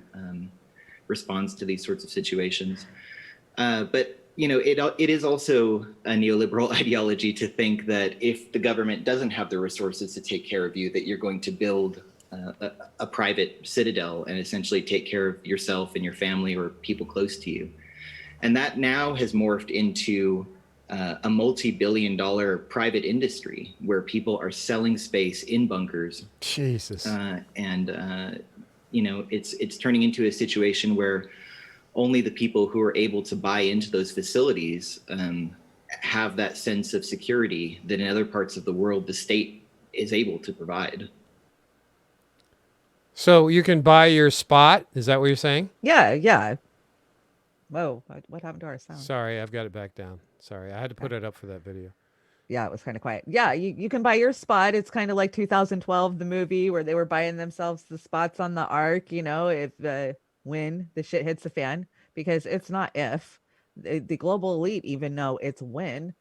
these sorts of situations. But it is also a neoliberal ideology to think that if the government doesn't have the resources to take care of you, that you're going to build a private citadel and essentially take care of yourself and your family or people close to you. And that now has morphed into a multi-billion-dollar private industry where people are selling space in bunkers. Jesus. It's turning into a situation where only the people who are able to buy into those facilities have that sense of security that in other parts of the world the state is able to provide. So you can buy your spot? Is that what you're saying? Yeah. Whoa, what happened to our sound? Sorry, I've got it back down. Sorry, I had to put it up for that video. Yeah, it was kind of quiet. Yeah, you can buy your spot. It's kind of like 2012, the movie where they were buying themselves the spots on the ark, if when the shit hits the fan, because it's not if. The global elite even know it's when.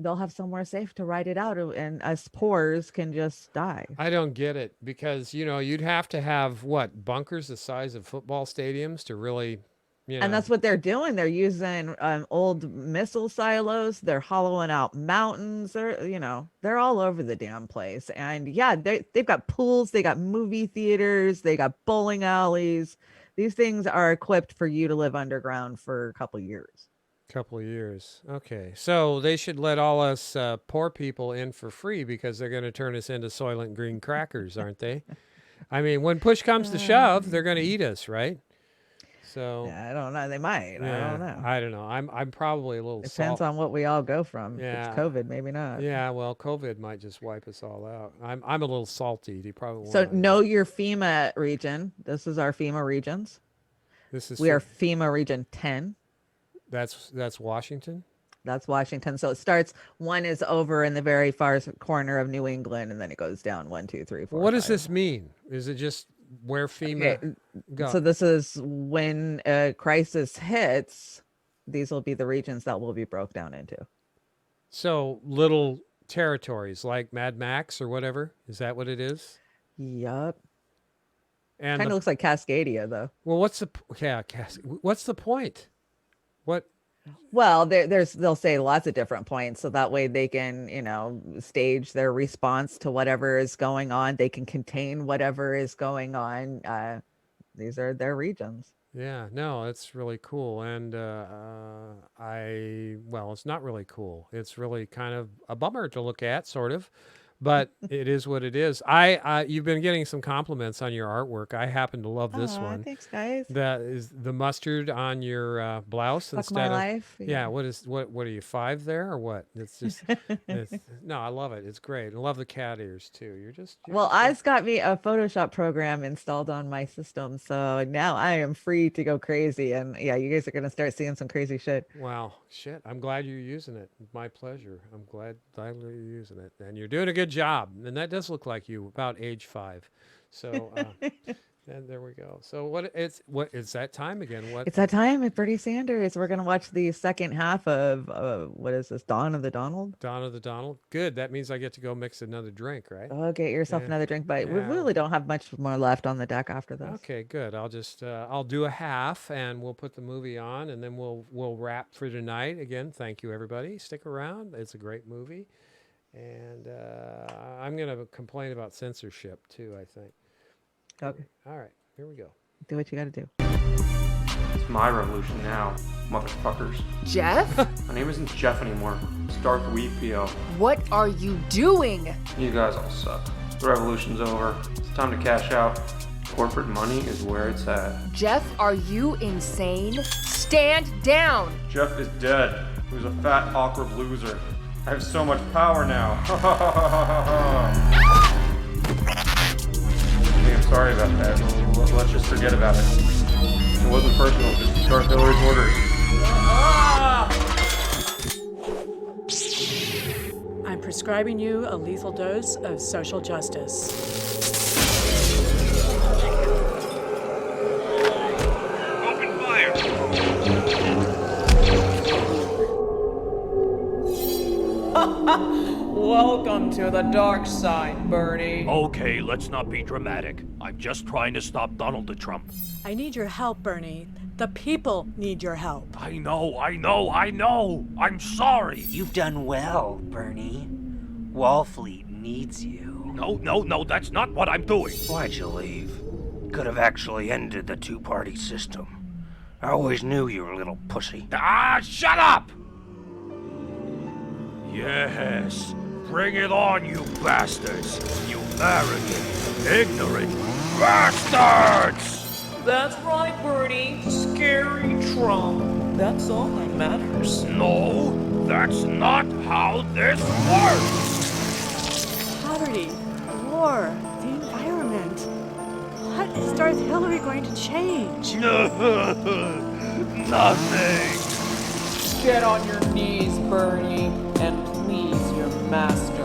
They'll have somewhere safe to ride it out, and us poors can just die. I don't get it, because you'd have to have bunkers the size of football stadiums to really, And that's what they're doing. They're using old missile silos. They're hollowing out mountains. They're all over the damn place. And yeah, they've got pools. They got movie theaters. They got bowling alleys. These things are equipped for you to live underground for a couple years. Okay, so they should let all us poor people in for free, because they're going to turn us into Soylent Green crackers, aren't they? I mean, when push comes to shove, they're going to eat us, right? So yeah, I don't know. They might. Yeah, I don't know. I don't know. I'm probably a little. Depends on what we all go from. Yeah. If it's COVID, maybe not. Yeah, well, COVID might just wipe us all out. I'm a little salty. You probably won't. So know your FEMA region. This is our FEMA regions. We are FEMA region 10. That's Washington. That's Washington. So it starts. One is over in the very far corner of New England, and then it goes down 1, 2, 3, 4. What does this mean? Is it just where FEMA? Okay. So this is when a crisis hits. These will be the regions that will be broke down into. So little territories like Mad Max or whatever. Is that what it is? Yup. And kind of looks like Cascadia, though. Well, what's the point? What? Well, they'll say lots of different points, so that way they can, stage their response to whatever is going on. They can contain whatever is going on. These are their regions. Yeah, no, it's really cool, and it's not really cool. It's really kind of a bummer to look at, sort of. But it is what it is. You've been getting some compliments on your artwork. I happen to love this one. Thanks, guys. That is the mustard on your blouse Fuck instead my of life. Yeah. What are you, 5 there or what? It's just no. I love it. It's great. I love the cat ears too. You're Oz got me a Photoshop program installed on my system, so now I am free to go crazy. And yeah, you guys are gonna start seeing some crazy shit. Wow, shit! I'm glad you're using it. My pleasure. I'm glad you're using it, and you're doing a good job. And that does look like you, about age 5. So and there we go. So what it's that time again? It's that time at Bernie Sanders. We're gonna watch the second half of what is this? Dawn of the Donald. Good. That means I get to go mix another drink, right? Oh, get yourself another drink. But we really don't have much more left on the deck after this. Okay, good. I'll just I'll do a half, and we'll put the movie on, and then we'll wrap for tonight. Again, thank you everybody. Stick around. It's a great movie. And I'm going to complain about censorship, too, I think. Okay. All right. Here we go. Do what you got to do. It's my revolution now, motherfuckers. Jeff? My name isn't Jeff anymore. It's Dark Weed PO. What are you doing? You guys all suck. The revolution's over. It's time to cash out. Corporate money is where it's at. Jeff, are you insane? Stand down! Jeff is dead. He was a fat, awkward loser. I have so much power now. Hey, I'm sorry about that. Let's just forget about it. It wasn't personal, just Darth Hillary's orders. I'm prescribing you a lethal dose of social justice. Welcome to the dark side, Bernie. Okay, let's not be dramatic. I'm just trying to stop Donald Trump. I need your help, Bernie. The people need your help. I know. I'm sorry. You've done well, Bernie. Wallfleet needs you. No, that's not what I'm doing. Why'd you leave? Could have actually ended the two-party system. I always knew you were a little pussy. Ah, shut up! Yes, bring it on, you bastards. You arrogant, ignorant bastards! That's right, Bernie. Scary Trump. That's all that matters. No, that's not how this works! Poverty, war, the environment. What is Darth Hillary going to change? Nothing. Get on your knees, Bernie, and please your master.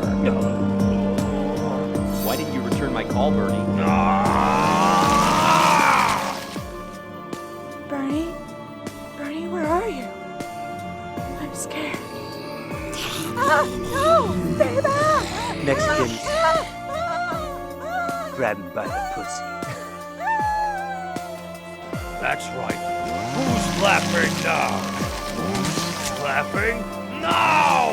Why didn't you return my call, Bernie? Bernie? Bernie, where are you? I'm scared. No! Stay back! Next thing, grab him by the pussy. That's right. Who's laughing now? Who's laughing now?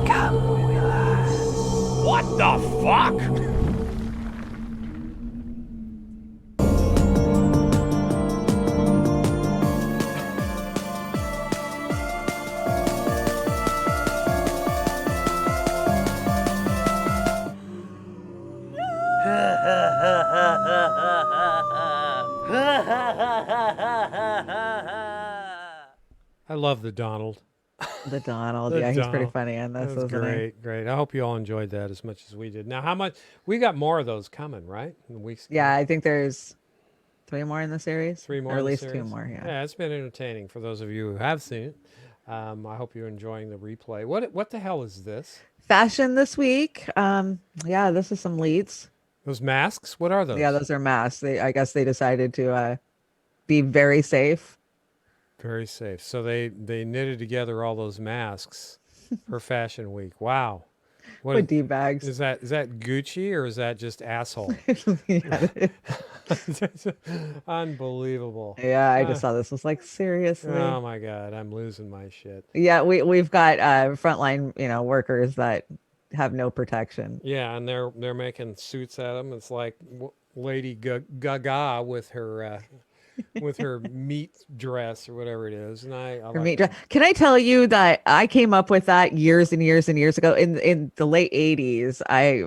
Come with us. What the fuck? I love the Donald. The Donald. The Yeah, he's pretty Donald. funny in this, That was isn't he? great. I hope you all enjoyed that as much as we did. Now, how much? We got more of those coming, right? In the weeks. Yeah, I think there's 3 more in the series. 3 more. Or at in the least 2 series? more, yeah. Yeah, it's been entertaining for those of you who have seen it. I hope you're enjoying the replay. What the hell is this? Fashion this week. Yeah, this is some leads. Those masks? What are those? Yeah, those are masks. I guess they decided to be very safe. Very safe. So they knitted together all those masks for Fashion Week. Wow. What D-bags. Is that Gucci or is that just asshole? Unbelievable. Yeah, I just saw this. Was like, seriously. Oh my God, I'm losing my shit. Yeah, we've got frontline, workers that have no protection. Yeah, and they're making suits at them. It's like Lady Gaga with her meat dress or whatever it is. And I like Can I tell you that I came up with that years and years and years ago in the late 80s. I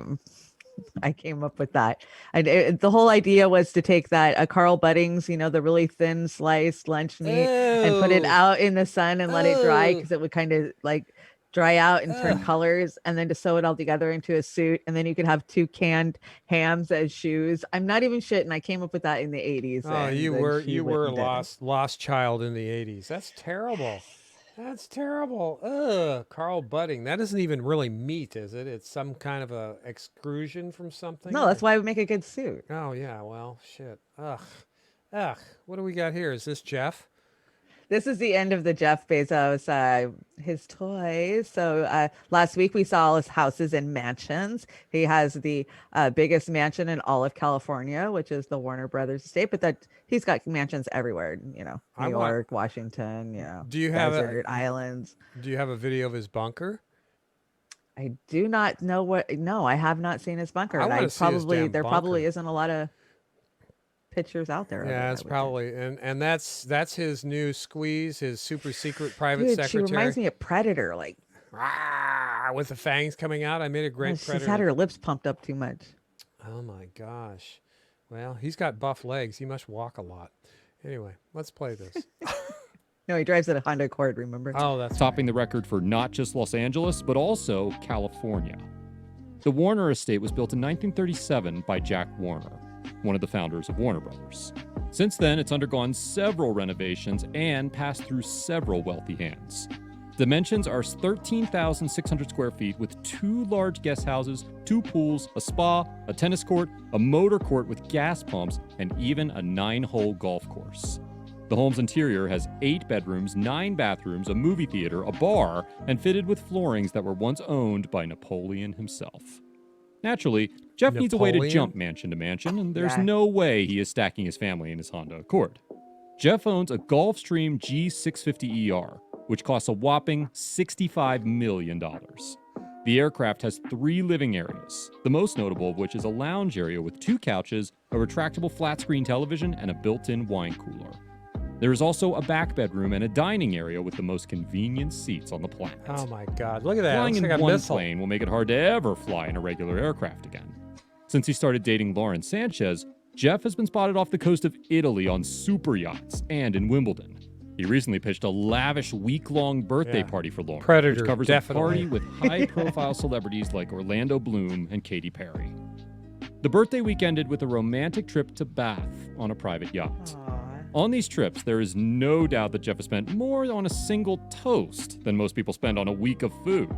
came up with that. The whole idea was to take that Carl Budding's, the really thin sliced lunch meat and put it out in the sun and let it dry because it would kind of like dry out and turn colors, and then to sew it all together into a suit, and then you could have 2 canned hams as shoes. I'm not even shitting. I came up with that in the 80s. Oh, you were a lost child in the 80s. That's terrible. That's terrible. Ugh, Carl Budding. That isn't even really meat, is it? It's some kind of a extrusion from something. No, that's why it would make a good suit. Oh yeah. Well, shit. Ugh. What do we got here? Is this Jeff? This is the end of the Jeff Bezos, his toys. So last week we saw all his houses and mansions. He has the biggest mansion in all of California, which is the Warner Brothers estate. But he's got mansions everywhere. New York, Washington. Do you have desert islands? Do you have a video of his bunker? I do not know what. No, I have not seen his bunker. I want to see his damn there bunker. probably isn't a lot of pictures out there. Yeah, it's probably and that's his new squeeze, his super secret private Dude, secretary. she reminds me of Predator, like with the fangs coming out. I made a great she's Predator. had her lips pumped up too much. Oh my gosh. Well, he's got buff legs. He must walk a lot. Anyway, let's play this. No, he drives at a Honda Accord, remember? Oh, that's topping the record for not just Los Angeles, but also California. The Warner estate was built in 1937 by Jack Warner, one of the founders of Warner Brothers. Since then, it's undergone several renovations and passed through several wealthy hands. Dimensions are 13,600 square feet with 2 large guest houses, 2 pools, a spa, a tennis court, a motor court with gas pumps, and even a 9-hole golf course. The home's interior has 8 bedrooms, 9 bathrooms, a movie theater, a bar, and fitted with floorings that were once owned by Napoleon himself. Naturally, Jeff needs a way to Napoleon? jump mansion to mansion, and there's Yeah. no way he is stacking his family in his Honda Accord. Jeff owns a Gulfstream G650ER, which costs a whopping $65 million. The aircraft has 3 living areas, the most notable of which is a lounge area with 2 couches, a retractable flat-screen television, and a built-in wine cooler. There is also a back bedroom and a dining area with the most convenient seats on the planet. Oh my God! Look at that. Flying Looks in like a one missile. plane will make it hard to ever fly in a regular aircraft again. Since he started dating Lauren Sanchez, Jeff has been spotted off the coast of Italy on super yachts and in Wimbledon. He recently pitched a lavish week-long birthday Yeah. party for Lauren, Predator, which covers definitely. a party with high-profile celebrities like Orlando Bloom and Katy Perry. The birthday week ended with a romantic trip to Bath on a private yacht. On these trips, there is no doubt that Jeff has spent more on a single toast than most people spend on a week of food.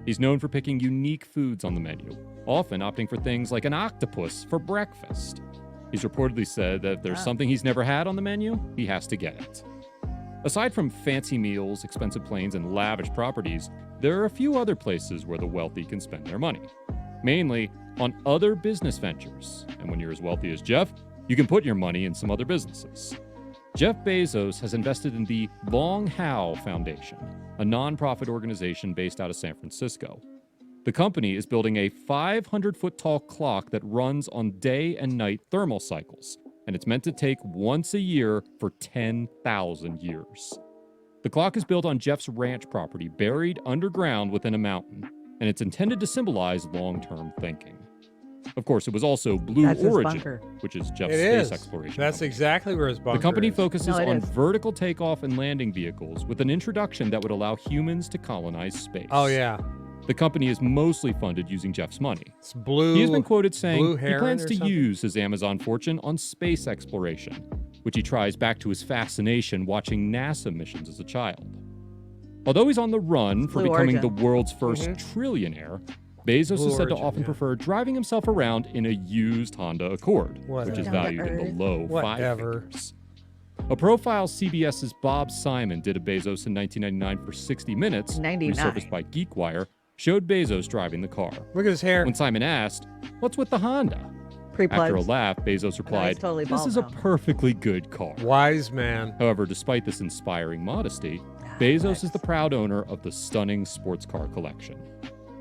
He's known for picking unique foods on the menu, often opting for things like an octopus for breakfast. He's reportedly said that if there's something he's never had on the menu, he has to get it. Aside from fancy meals, expensive planes, and lavish properties, there are a few other places where the wealthy can spend their money, mainly on other business ventures. And when you're as wealthy as Jeff, you can put your money in some other businesses. Jeff Bezos has invested in the Long How Foundation, a nonprofit organization based out of San Francisco. The company is building a 500-foot tall clock that runs on day and night thermal cycles, and it's meant to take once a year for 10,000 years. The clock is built on Jeff's ranch property, buried underground within a mountain, and it's intended to symbolize long-term thinking. Of course, it was also Blue That's his Origin, bunker. which is Jeff's It space is. exploration That's company. exactly where his bunker The company is. focuses No, it on is. vertical takeoff and landing vehicles with an introduction that would allow humans to colonize space. Oh yeah, The company is mostly funded using Jeff's money. it's blue. He has been quoted saying Blue he heron plans or to something? use his Amazon fortune on space exploration, which he tries back to his fascination watching NASA missions as a child. Although he's on the run for Blue becoming Origin. the world's first trillionaire, Bezos Blue is said to Origin, often yeah. prefer driving himself around in a used Honda Accord, which is Whatever. valued in the low 5 Whatever. figures. A profile CBS's Bob Simon did of Bezos in 1999 for 60 Minutes, 99. resurfaced by GeekWire, showed Bezos driving the car. Look at his hair. When Simon asked, "What's with the Honda?" Pre-plugs. After a laugh, Bezos replied, totally "This bald is a now." perfectly good car." Wise man. However, despite this inspiring modesty, Bezos is the proud owner of the stunning sports car collection.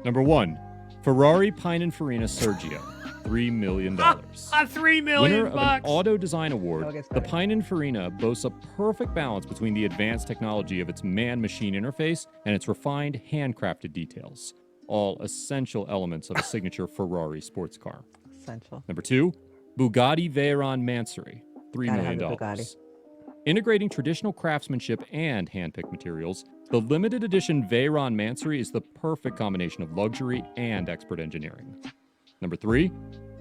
Number 1, Ferrari Pininfarina Sergio, $3 million. $3 million Winner of an bucks. Auto Design Award, Oh, it gets the better. Pininfarina boasts a perfect balance between the advanced technology of its man-machine interface and its refined, handcrafted details, all essential elements of a signature Ferrari sports car. Essential. Number 2, Bugatti Veyron Mansory, $3 Gotta million. have the Bugatti. Integrating traditional craftsmanship and hand-picked materials, the limited edition Veyron Mansory is the perfect combination of luxury and expert engineering. Number 3,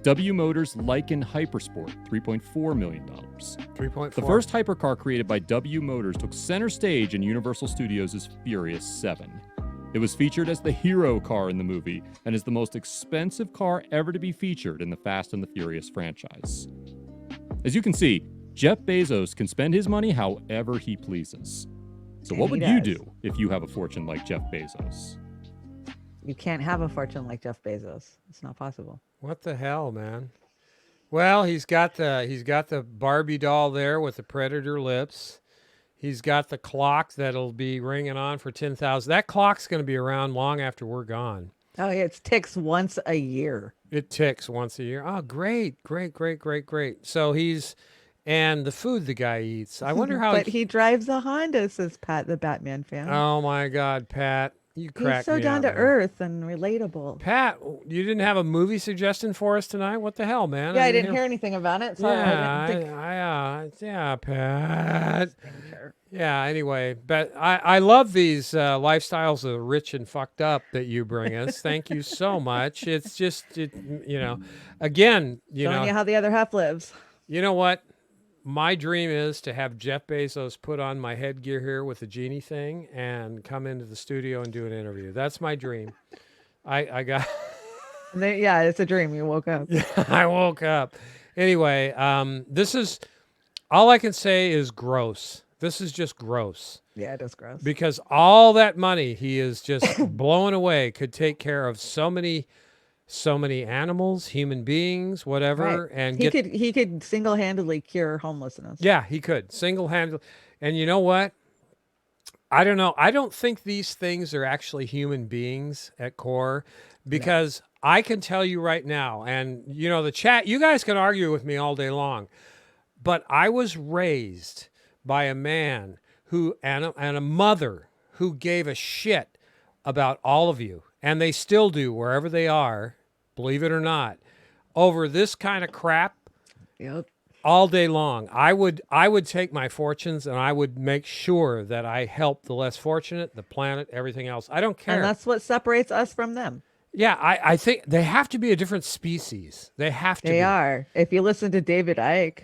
W Motors Lycan Hypersport, $3.4 million. 3.4. The first hypercar created by W Motors took center stage in Universal Studios' Furious 7. It was featured as the hero car in the movie and is the most expensive car ever to be featured in the Fast and the Furious franchise. As you can see, Jeff Bezos can spend his money however he pleases. So And what he would you does. do if you have a fortune like Jeff Bezos? You can't have a fortune like Jeff Bezos. It's not possible. What the hell, man? Well, he's got the Barbie doll there with the predator lips. He's got the clock that'll be ringing on for 10,000. That clock's going to be around long after we're gone. Oh yeah, it ticks once a year. It ticks once a year. Oh, great. So and the food the guy eats. I wonder how. But he drives a Honda, says Pat, the Batman fan. Oh my God, Pat, you crack He's so me down up, to man. earth and relatable. Pat, you didn't have a movie suggestion for us tonight? What the hell, man? Yeah, I didn't hear anything about it. So Yeah, I didn't think. yeah, Pat. Yeah, anyway, but I love these lifestyles of the rich and fucked up that you bring us. Thank you so much. It's just, again, Showing you how the other half lives. You know what? my dream is to have Jeff Bezos put on my headgear here with the genie thing and come into the studio and do an interview. That's my dream. I got. Yeah, it's a dream. You woke up. Yeah, I woke up. Anyway, this is all I can say is gross. This is just gross. Yeah, it is gross. Because all that money he is just blowing away could take care of so many animals, human beings, whatever, Right. and He could single-handedly cure homelessness. Yeah, he could single-handedly. And you know what? I don't know. I don't think these things are actually human beings at core, because I can tell you right now, and you know, the chat, you guys can argue with me all day long, but I was raised by a man who and a mother who gave a shit about all of you, and they still do wherever they are, believe it or not, over this kind of crap. Yep. All day long. I would take my fortunes and I would make sure that I help the less fortunate, the planet, everything else. I don't care. And that's what separates us from them. Yeah, I think they have to be a different species. They have to be. They are. If you listen to David Icke.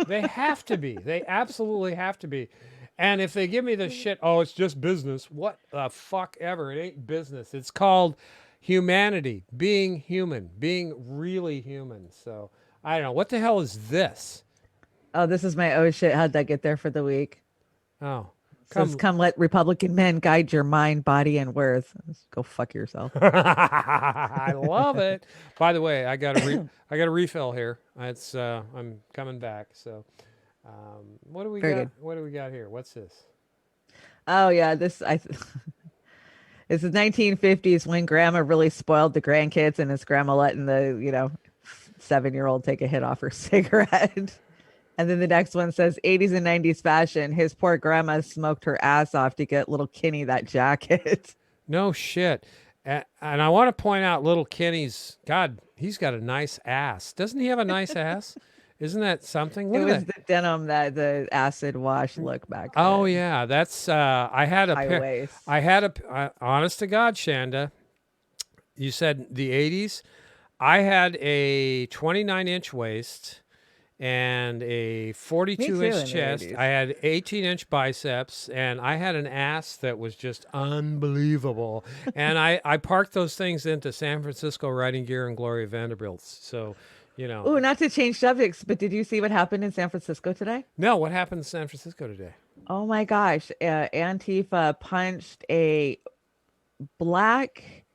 They have to be. They absolutely have to be. And if they give me this shit, oh, it's just business. What the fuck ever. It ain't business. It's called humanity, being human, being really human. So I don't know. What the hell is this? Oh, this is my oh shit. How'd that get there for the week? Oh. Come let Republican men guide your mind, body, and worth. Go fuck yourself. I love it. By the way, I got a refill here. It's I'm coming back. So what do we Very got? good. What do we got here? What's this? Oh yeah, this is 1950s when grandma really spoiled the grandkids, and his grandma letting the 7-year-old take a hit off her cigarette. And then the next one says 80s and 90s fashion. His poor grandma smoked her ass off to get little Kenny that jacket. No shit. And I want to point out little Kenny's, God, he's got a nice ass. Doesn't he have a nice ass? Isn't that something? Look It at was that. the denim, that the acid wash look back then. Oh yeah, that's I had a High pair. waist. I had a honest to God, Shanda. You said the 80s. I had a 29-inch waist and a 42-inch chest. I had 18-inch biceps, and I had an ass that was just unbelievable. And I parked those things into San Francisco riding gear and Gloria Vanderbilt's. So, Ooh, not to change subjects, but did you see what happened in San Francisco today? No, what happened in San Francisco today? Oh my gosh. Antifa punched a black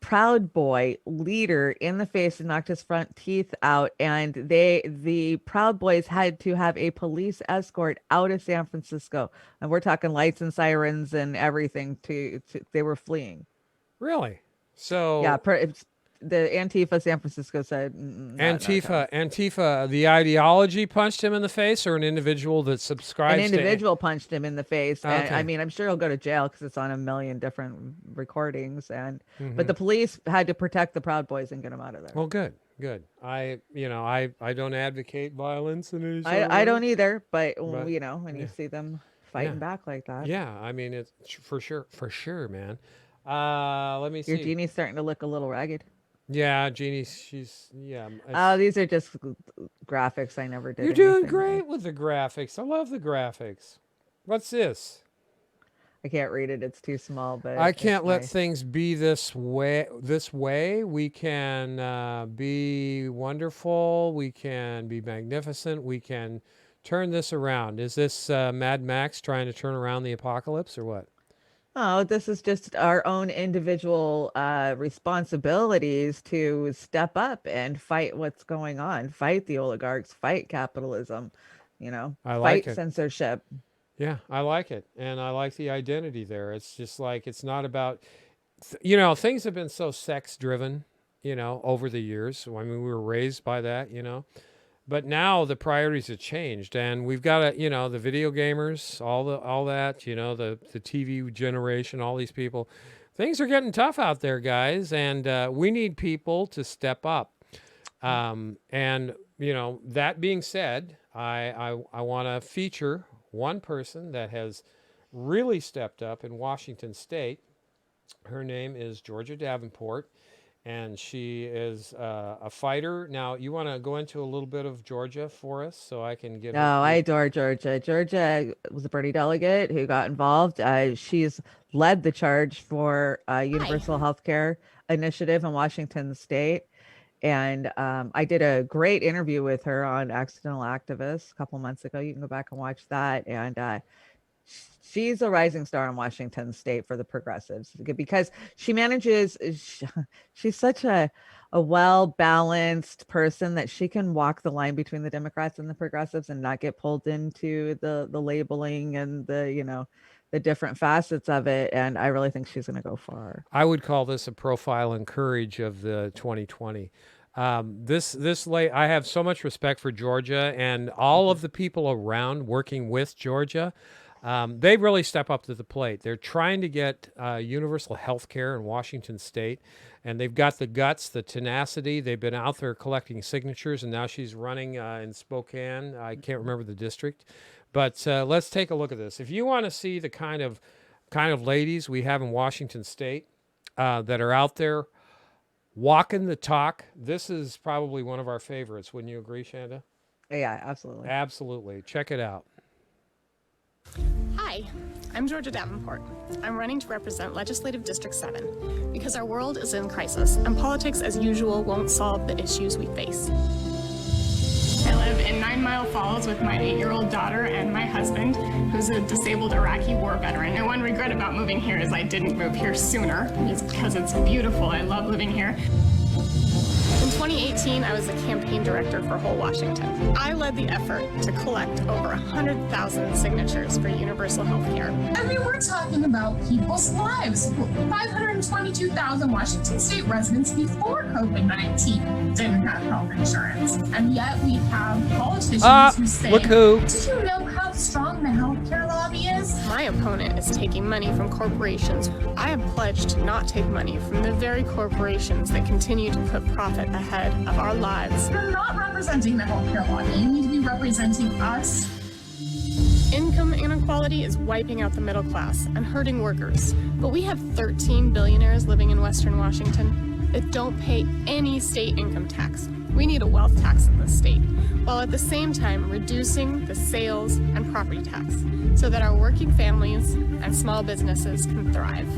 Proud Boy leader in the face and knocked his front teeth out, and the Proud Boys had to have a police escort out of San Francisco, and we're talking lights and sirens and everything to they were fleeing. Really? So Yeah, the Antifa San Francisco said Antifa, the ideology punched him in the face, or an individual that subscribes an individual punched him in the face. And, Okay. I mean, I'm sure he'll go to jail because it's on a million different recordings. And Mhm. but the police had to protect the Proud Boys and get them out of there. Well, good. I don't advocate violence in any sort of I way. don't either, but But, when you see them fighting back like that, Yeah, I mean, it's for sure, man. Let me see. your genie's starting to look a little ragged. Yeah, Jeannie, she's Oh, these are just graphics. I never did. You're doing anything. great with the graphics. I love the graphics. What's this? I can't read it. It's too small. But I it's can't let nice. things be this way. We can be wonderful. We can be magnificent. We can turn this around. Is this Mad Max trying to turn around the apocalypse, or what? Oh, this is just our own individual responsibilities to step up and fight what's going on, fight the oligarchs, fight capitalism, I like fight it. censorship. Yeah, I like it. And I like the identity there. It's just like, it's not about, things have been so sex driven, over the years. I mean, we were raised by that, but now the priorities have changed, and we've got the video gamers, all that, the TV generation, all these people. Things are getting tough out there, guys, and we need people to step up. And that being said, I want to feature one person that has really stepped up in Washington State. Her name is Georgia Davenport, and she is a fighter. Now, you want to go into a little bit of Georgia for us so I can get No, her. I adore Georgia. Georgia was a Bernie delegate who got involved. She's led the charge for universal health care initiative in Washington State. And I did a great interview with her on Accidental Activists a couple months ago. You can go back and watch that. And she's a rising star in Washington State for the progressives because she manages. She's such a well-balanced person that she can walk the line between the Democrats and the progressives and not get pulled into the labeling and the different facets of it. And I really think she's going to go far. I would call this a profile and courage of the 2020. I have so much respect for Georgia and all of the people around working with Georgia. They really step up to the plate. They're trying to get universal health care in Washington State, and they've got the guts, the tenacity. They've been out there collecting signatures, and now she's running in Spokane. I can't remember the district. But let's take a look at this. If you want to see the kind of ladies we have in Washington State that are out there walking the talk, this is probably one of our favorites. Wouldn't you agree, Chanda? Yeah, absolutely. Absolutely. Check it out. Hi, I'm Georgia Davenport. I'm running to represent Legislative District 7 because our world is in crisis and politics as usual won't solve the issues we face. I live in 9 Mile Falls with my 8-year-old daughter and my husband, who's a disabled Iraqi war veteran. And one regret about moving here is I didn't move here sooner, just because it's beautiful. I love living here. In 2018, I was the campaign director for Whole Washington. I led the effort to collect over 100,000 signatures for universal health care. I mean, we're talking about people's lives. 522,000 Washington State residents before COVID-19 didn't have health insurance. And yet we have politicians who say, look who. "Did you know how strong the healthcare lobby is?" My opponent is taking money from corporations. I have pledged to not take money from the very corporations that continue to put profit ahead of our lives. You're not representing the healthcare lobby. You need to be representing us. Income inequality is wiping out the middle class and hurting workers. But we have 13 billionaires living in Western Washington that don't pay any state income tax. We need a wealth tax in this state, while at the same time reducing the sales and property tax so that our working families and small businesses can thrive.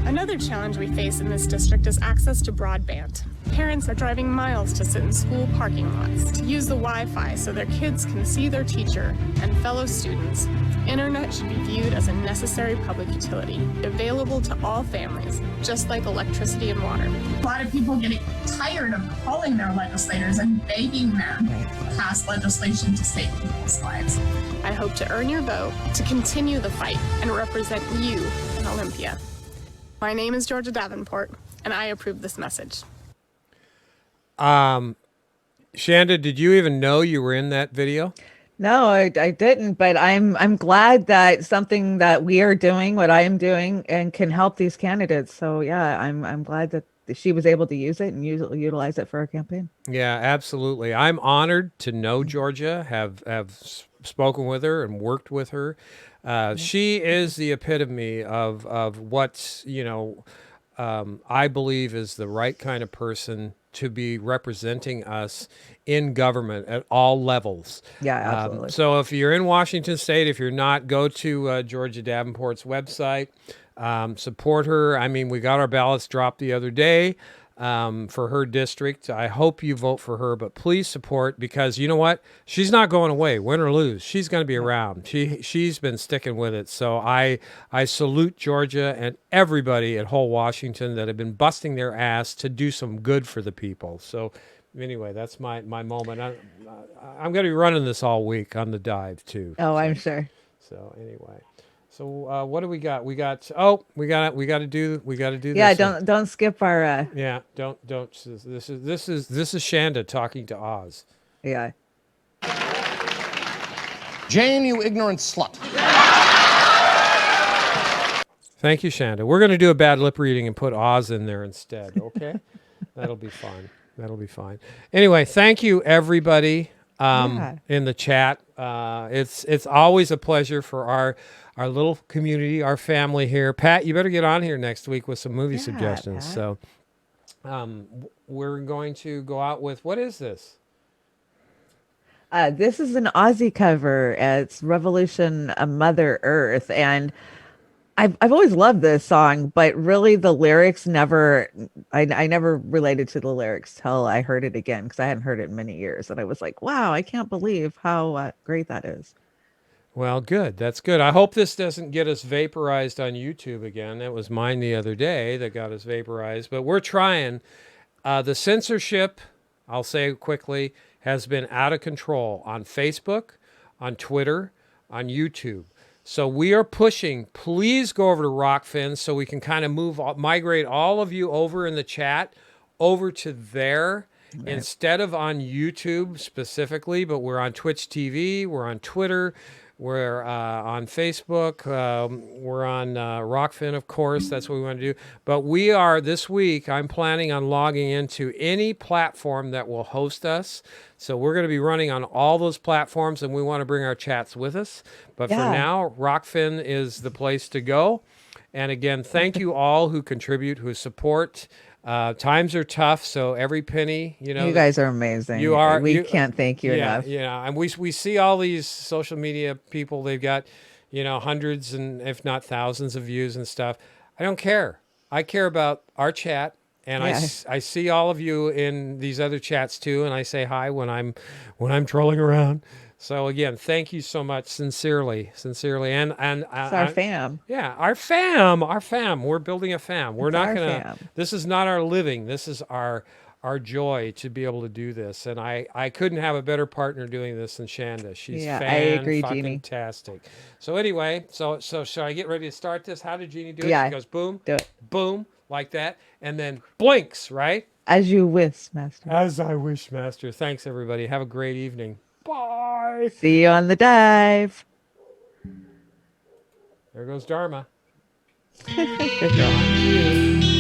Another challenge we face in this district is access to broadband. Parents are driving miles to sit in school parking lots to use the Wi-Fi so their kids can see their teacher and fellow students. Internet should be viewed as a necessary public utility, available to all families, just like electricity and water. A lot of people getting tired of calling their legislators and begging them to pass legislation to save people's lives. I hope to earn your vote to continue the fight and represent you in Olympia. My name is Georgia Davenport, and I approve this message. Chanda, did you even know you were in that video? No, I didn't, but I'm glad that something that we are doing, what I am doing, and can help these candidates. So yeah, I'm glad that she was able to use it and utilize it for her campaign. Yeah, absolutely. I'm honored to know Georgia, have spoken with her and worked with her. She is the epitome of what, I believe is the right kind of person to be representing us in government at all levels. Yeah, absolutely. So if you're in Washington State, if you're not, go to Georgia Davenport's website, support her. I mean, we got our ballots dropped the other day for her district. I hope you vote for her, but please support, because you know what? She's not going away, win or lose. She's going to be around. She's been sticking with it. So I salute Georgia and everybody at Whole Washington that have been busting their ass to do some good for the people. So anyway, that's my moment. I'm going to be running this all week on the dive too. Oh, I'm sure. So anyway. So what do we got? We got to do this. Yeah, don't skip our Yeah, don't this is Chanda talking to Oz. Yeah. Jane, you ignorant slut. Thank you, Chanda. We're going to do a bad lip reading and put Oz in there instead, okay? That'll be fun. That'll be fine. Anyway, thank you everybody in the chat. It's always a pleasure for our little community, our family here. Pat, you better get on here next week with some movie suggestions. Pat. So we're going to go out with, what is this? This is an Aussie cover. It's Revolution, Mother Earth. And I've always loved this song, but really the lyrics never, I never related to the lyrics till I heard it again because I hadn't heard it in many years. And I was like, wow, I can't believe how great that is. Well, good. That's good. I hope this doesn't get us vaporized on YouTube again. That was mine the other day that got us vaporized. But we're trying. The censorship, I'll say quickly, has been out of control on Facebook, on Twitter, on YouTube. So we are pushing. Please go over to Rockfin so we can kind of migrate all of you over in the chat over to there. Right. Instead of on YouTube specifically, but we're on Twitch TV, we're on Twitter, we're on Facebook, we're on Rockfin, of course. That's what we want to do. But we are, this week, I'm planning on logging into any platform that will host us. So we're going to be running on all those platforms, and we want to bring our chats with us. But for now, Rockfin is the place to go. And again, thank you all who contribute, who support. Times are tough, so every penny, you know. You guys are amazing. You are. We can't thank you enough. Yeah, and we see all these social media people. They've got, hundreds and if not thousands of views and stuff. I don't care. I care about our chat, and I see all of you in these other chats too, and I say hi when I'm trolling around. So again, thank you so much, sincerely, and it's our fam. Yeah, our fam. We're building a fam. We're not gonna. This is not our living. This is our joy to be able to do this. And I couldn't have a better partner doing this than Chanda. She's I agree, Jeannie. Fantastic. So anyway, so shall I get ready to start this? How did Jeannie do it? Yeah, she goes boom, do it. Boom, like that, and then blinks, right? As you wish, Master. As I wish, Master. Thanks, everybody. Have a great evening. Bye. See you on the dive. There goes Dharma. Good girl.